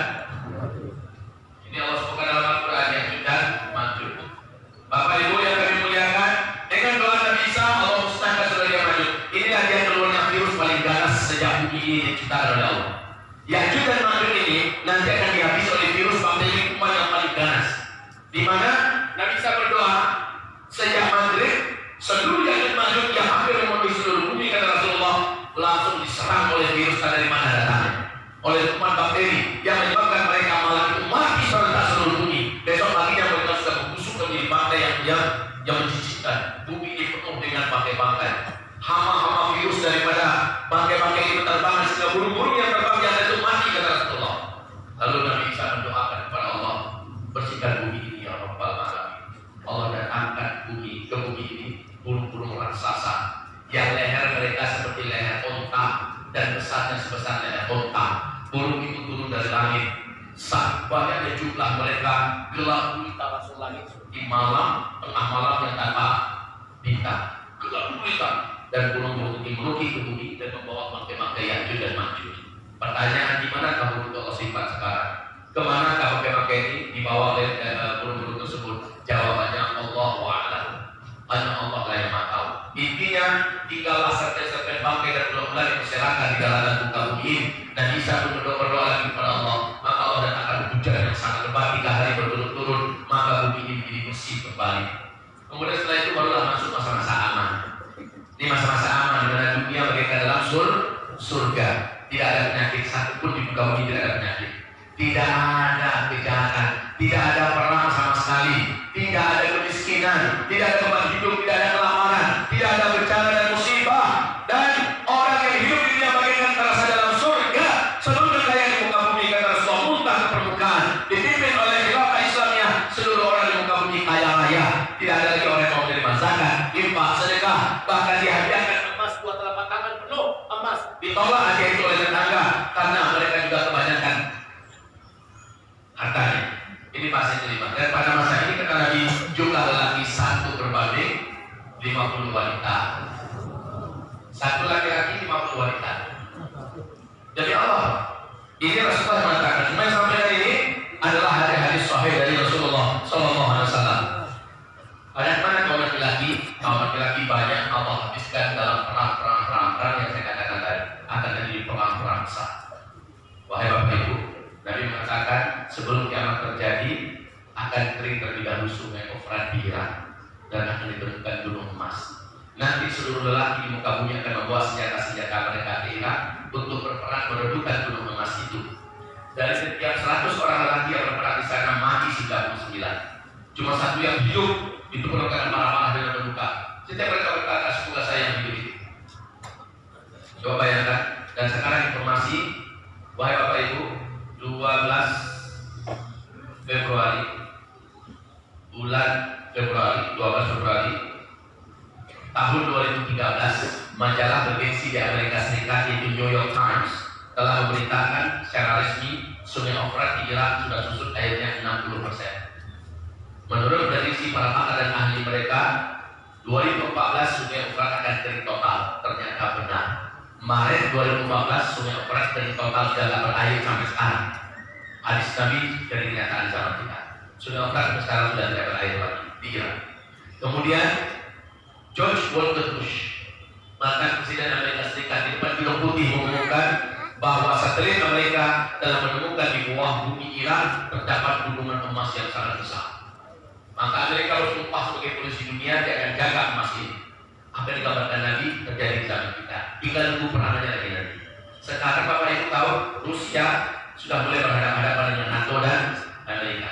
ini Allah sebutkan dalam Al-Quran, Ya'juj dan Ma'juj. Bapak Ibu yang kami muliakan, dengan doa Nabi Isa Allah musnahkan saudara Ya'juj. Inilah dia keluarnya virus paling ganas sejak bumi ini diciptakan oleh Allah. Ya'juj dan Ma'juj ini nanti akan dihabisi oleh virus bakteri kuman yang paling ganas, di mana Nabi Isa berdoa sejak maghrib seluruh Ya'juj Ma'juj yang hampir memenuhi seluruh bumi kata Rasulullah langsung diserang oleh virus dari mana datangnya, oleh kuman bakteri yang menyebabkan mereka malam itu mati serentak seluruh bumi. Besok paginya mereka sudah membusuk menjadi bangkai yang menjijikkan. Bumi ini penuh dengan bangkai-bangkai, hama-hama virus daripada bangkai-bangkai itu terbang sehingga burung-burung yang terbang di atas itu mati kata Rasulullah. Lalu Nabi Isa mendoakan kepada Allah, bersihkan bumi ini ya Rabbal Alamin. Allah datangkan ke bumi ini burung-burung raksasa yang leher mereka seperti leher onta dan besarnya sebesar leher onta. Burung itu turun dari langit. Saat banyaknya jumlah mereka, gelap gulita langsung langit seperti malam, tengah malam yang tanpa bintang. Gelap gulita, dan burung-burung ini menuju ke bumi dan membawa bangkai-bangkai Ya'juj dan Ma'juj. Pertanyaan, di mana kamu untuk Allah simpan sekarang? Kemana bangkai-bangkai ini dibawa oleh burung-burung tersebut? Jawabannya Allahu a'lam. Hanya Allah lah yang tahu. Intinya tinggallah serta-serta bangkai dan ular-ular yang berserakan di dalam muka bumi ini. Dan bisa berdoa lagi kepada Allah, maka Allah datangkan hujan yang sangat lebat 3 hari berturut-turut, maka bumi ini menjadi bersih kembali. Kemudian setelah itu barulah masuk masa-masa aman. Ini masa-masa aman di mana dunia bagaikan dalam surga. Tidak ada penyakit satupun di muka bumi, tidak ada penyakit. Tidak ada kejahatan, tidak ada perang sama sekali, tidak ada kemiskinan, tidak ada beban hidup, tidak ada kelaparan, tidak ada bencana dan musibah. Dan orang yang hidup di dunia bagaikan terasa dalam surga. Seluruh kekayaan di muka bumi kata Rasulullah muntah ke permukaan, dipimpin oleh khilafah Islamnya. Seluruh orang di muka bumi kaya raya, tidak ada lagi orang yang mau menerima zakat, infak, sedekah, bahkan dihadiahkan emas 2 telapak tangan penuh emas, ditolak aja itu oleh tetangga karena mereka juga kebanyakan hartanya. Ini fase kelima. Dan pada masa ini kata Nabi, jumlah lelaki 1 berbanding 50 wanita. 1 laki-laki 50 wanita. Jadi Allah, ini Rasulullah mengatakan, semua yang sampai hari ini adalah hadis-hadis sahih dari Rasulullah SAW. Ada mana kaum laki-laki? Kaum laki-laki banyak Allah habiskan dalam perang yang saya katakan tadi, akan terjadi perang besar. Wahai Bapak Ibu, Nabi mengatakan sebelum kiamat terjadi akan kering terlebih dahulu sungai Efrat di Iran dan akan ditemukan gunung emas. Nanti seluruh lelaki di muka bumi akan membawa senjata-senjata mereka ke Irak untuk berperang meredukan gunung emas itu. Dari setiap 100 orang lelaki yang berperang di sana mati 99. Cuma 1 yang hidup itu merupakan marah-marah dengan berduka. Setiap mereka berkata, syukurlah saya yang hidup itu. Coba bayangkan. Dan sekarang informasi, wahai Bapak Ibu, 12 Februari 12 Februari tahun 2013, majalah bergengsi di Amerika Serikat yaitu New York Times telah memberitakan secara resmi sungai Efrat di Irak sudah susut airnya 60%. Menurut prediksi para pakar dan ahli mereka, 2014 sungai Efrat akan kering total. Ternyata benar. Maret 2014 sungai Efrat kering total, sudah tidak berair sampai sekarang. Hadis Nabi dari kenyataan zaman kita. Sungai Efrat sampai sekarang sudah tidak berair lagi di Irak. Kemudian George Walker Bush, mantan presiden Amerika Serikat, di depan Bilang Putih mengumumkan bahwa satelit Amerika telah menemukan di bawah bumi Iran terdapat gunungan emas yang sangat besar. Maka Amerika bersumpah sebagai polisi dunia dia akan jaga emas ini. Apa yang digambarkan Nabi terjadi di zaman kita. Tinggal tunggu peranannya lagi nanti. Sekarang Bapak Ibu tahu Rusia sudah mulai berhadapan dengan NATO dan Amerika.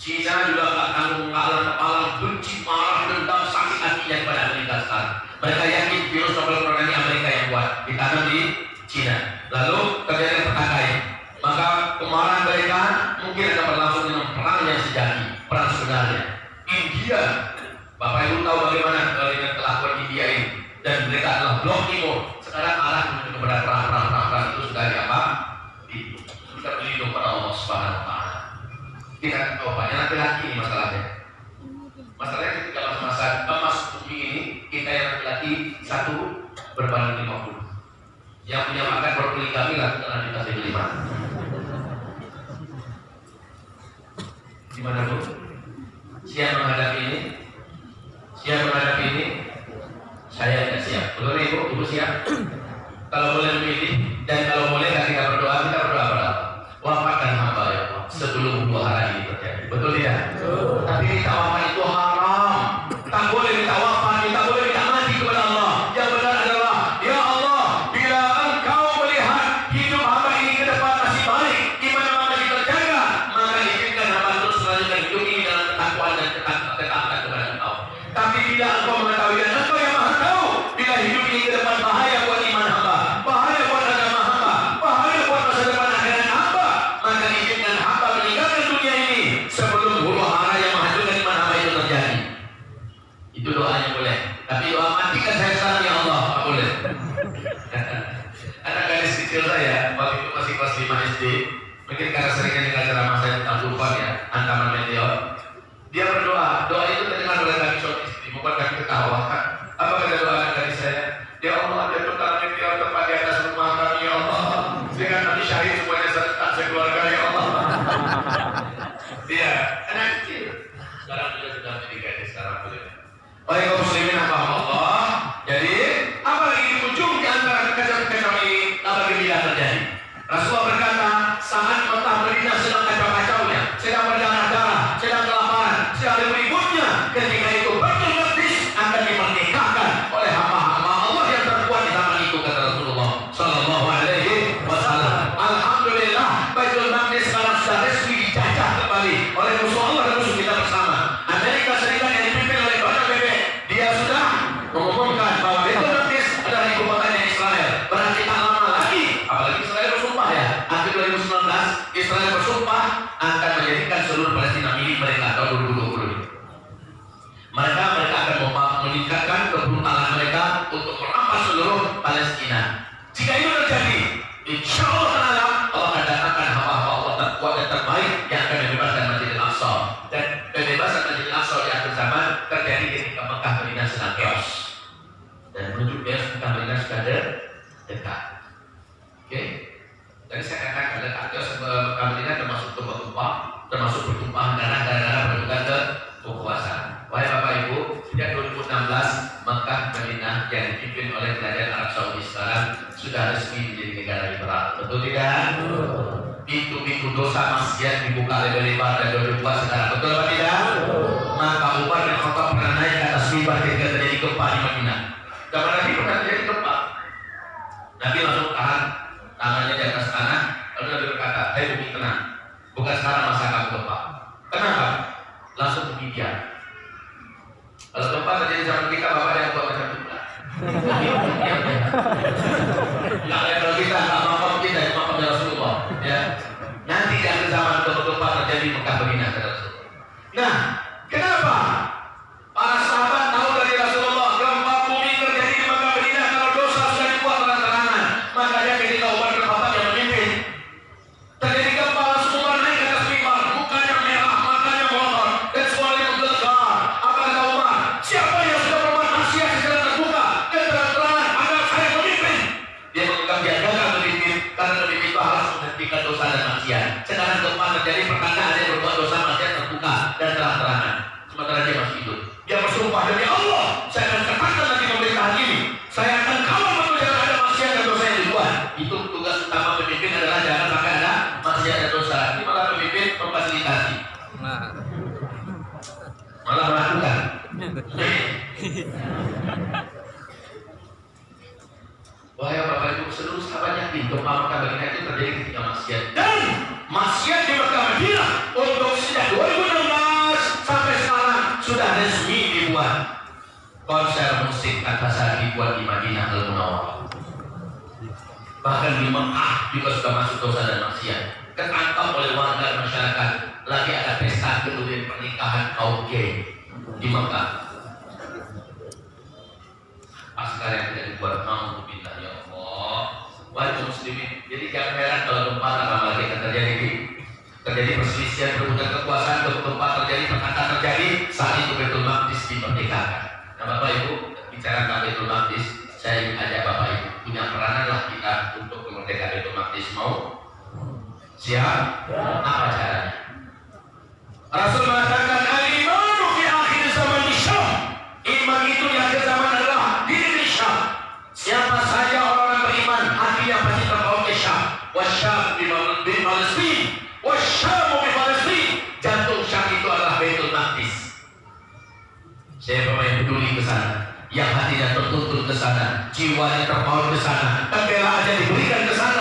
Cina juga nggak tanggung ngalang benci marah dendam sakit hatinya kepada Amerika sekarang. Mereka yakin virus novel corona ini Amerika yang buat ditanam di Cina. Lalu terjadi perkelahian. Maka kemarahan mereka mungkin akan berlangsung dengan perang yang sejati, perang sebenarnya. India, Bapak Ibu tahu bagaimana dengan kelakuan India ini, dan mereka adalah blok timur. Sekarang arah menuju kepada perang itu sudah apa? Kita berlindung pada Allah Subhanahu Wa Taala. Kita tahu banyak laki-laki ini masalahnya. Masalahnya ketika masa emas bumi ini kita yang laki-laki 1 berbanding 50. Yang punya makan berpoligami lakukan nanti kasih 5. Gimana Bu? Siap menghadapi ini? Siap menghadapi ini? Saya tidak siap. Betul Ibu? Ibu siap? Kalau boleh memilih dan kalau boleh kita berdoa pada Allah. Wafatkan hamba ya Allah sebelum 2 hari ini terjadi. Betul tidak? Tapi minta wafat itu haram. Tak boleh minta wafat, tak boleh minta mati kepada Allah. Yang benar adalah ya Allah, bila Engkau melihat hidup hamba ini ke depan masih baik, iman hamba masih terjaga, maka izinkan hamba terus melanjutkan hidup ini dalam ketakwaan dan ketaatan kepada Engkau. Tapi bila Engkau mengetahui dan Engkau yang Maha tahu bila hidup ini ke depan bahaya buat iman hamba, bahaya buat agama hamba, bahaya buat masa depan akhirat hamba, maka izinkan hamba meninggalkan dunia ini sebelum huru hara yang menghancurkan iman hamba itu terjadi. Itu doanya boleh. Tapi doa matikan saya sekarang ya Allah, tak boleh. Anak gadis kecil saya waktu itu masih kelas 5 SD, mungkin karena seringnya dengar ceramah saya tentang Dufan ya, ancaman meteor. Dia berdoa, doa itu terdengar oleh kami suami istri, membuat kami ketawa. Apa kata doa anak gadis saya? Ya Allah, jatuhkan meteor tepat di atas rumah kami ya Allah, sehingga kami syahid semuanya serta sekeluarga ya Allah. Dia anak kecil. Sekarang dia sudah menjadi gadis sekarang boleh. Baik kaum muslimin apa Allah. Jadi apa lagi di ujung di antara kekacauan ini apabila tidak terjadi? Rasulullah berkata saat Mekah Madinah sedang kacau-kacaunya, sedang berdarah-darah, sedang kelaparan, sedang ribut-ributnya, ketika itu Baitul Maqdis akan dimerdekakan oleh hamba-hamba Allah yang terkuat di zaman itu kata Rasulullah Sallallahu Alaihi Wasallam. Alhamdulillah Baitul Maqdis sekarang sudah resmi dijajah kembali oleh musuh Allah dan musuh kita bersama. Amerika Serikat yang dipimpin oleh Donald Trump dia sudah mengumumkan bahwa Baitul Maqdis adalah ibu kotanya Israel. Berarti tak lama lagi, apalagi Israel bersumpah ya, akhir 2019 Israel bersumpah akan menjadikan seluruh Palestina milik mereka tahun 2020. Mereka akan meningkatkan kebrutalan mereka untuk merampas seluruh Palestina. Jika itu terjadi, insya Allah akan datangkan hamba-hamba Allah terkuat dan terbaik yang akan membebaskan Masjidil Aqsa. Dan pembebasan Masjidil Aqsa di akhir zaman terjadi ketika Mekah Madinah sedang chaos. Dan menuju chaos Mekah Madinah sudah dekat. Oke? Tadi saya katakan dekat chaos Mekah Madinah termasuk tumpah-tumpah, termasuk bertumpahan darah bertukar ke kekuasaan. Wahai Bapak Ibu, sejak 2016 Mekah Madinah yang dipimpin oleh Kerajaan Arab Saudi sekarang sudah resmi menjadi negara liberal. Betul tidak? Pintu-pintu dosa maksiat dibuka lebar-lebar dan berubah sekarang. Betul apa tidak? Maka Umar bin Khattab pernah naik ke atas mimbar ketika terjadi gempa di Madinah. Zaman Nabi pernah terjadi gempa. Nabi langsung tahan tangannya di atas tanah, lalu Nabi berkata, "Hai bumi tenang, bukan sekarang masa kamu gempa." Kenapa? Langsung bumi diam. Kalau gempa terjadi zaman kita, Bapak yang buat macam itu. Nggak level kita, nggak makam kita, makam Rasulullah. Ya. Nanti di akhir zaman gempa terjadi Mekah Madinah kata Rasulullah. Nah, kenapa? Para sahabat tahu dari Rasulullah gempa bumi terjadi di Mekah Madinah kalau dosa sudah dibuat terang-terangan. Makanya ketika Umar bin Khattab yang memimpin, terjadi gempa langsung Umar naik ke atas mimbar, mukanya merah, matanya melotot, dan suaranya menggelegar. Apa kata Umar? Siapa yang sudah berbuat maksiat secara terbuka dan terang-terangan agar saya memimpin? Dia menganggap dia gagal memimpin karena memimpin itu harus menghentikan dosa dan maksiat. Sekarang gempa terjadi pertanda ada yang berbuat dosa maksiat terbuka dan terang-terangan. Sementara dia masih hidup. Dia bersumpah demi Allah, saya akan katakan nanti pemerintahan ini, saya akan kawal betul jangan ada maksiat dan dosa yang dibuat. Itu tugas utama pemimpin adalah jangan sampai ada maksiat dan dosa. Ini malah pemimpin memfasilitasi, malah melakukan. Wahai Bapak Ibu, seluruh sahabat yakin gempa Mekah Madinah itu terjadi ketika maksiat, dan maksiat di Mekah Madinah untuk sejak 2016 sampai sekarang sudah resmi dibuat. Konser musik Antasari dibuat di Madinah Al Munawwarah. Bahkan di Mekah juga sudah masuk dosa dan maksiat. Ketangkap oleh warga masyarakat. Lagi ada pesta kemudian pernikahan kaum gay di Mekah. Askar yang tidak dibuat mau billah ya Allah. Wahai muslimin, jadi jangan heran kalau gempa lagi terjadi perselisihan berebutan kekuasaan, gempa terjadi, perkara terjadi, saat itu Baitul Maqdis dimerdekakan. Nah Bapak Ibu, bicara tentang Baitul Maqdis, saya ingin ajak Bapak Ibu punya peranan lah kita untuk kemerdekaan Baitul Maqdis. Mau? Siap? Apa caranya? Rasul mengatakan al-imanu fi akhir zaman Syam. Iman itu di akhir zaman adalah di Syam. Siapa saja orang beriman, hatinya pasti terbawa ke Syam. Wasyam bi Palestin, wasyam bi Palestin. Jantung Syam itu adalah Baitul Maqdis. Siapa yang peduli ke sana, yang hatinya tertuntun ke sana, jiwanya terbawa ke sana, pembela aja diberikan ke sana.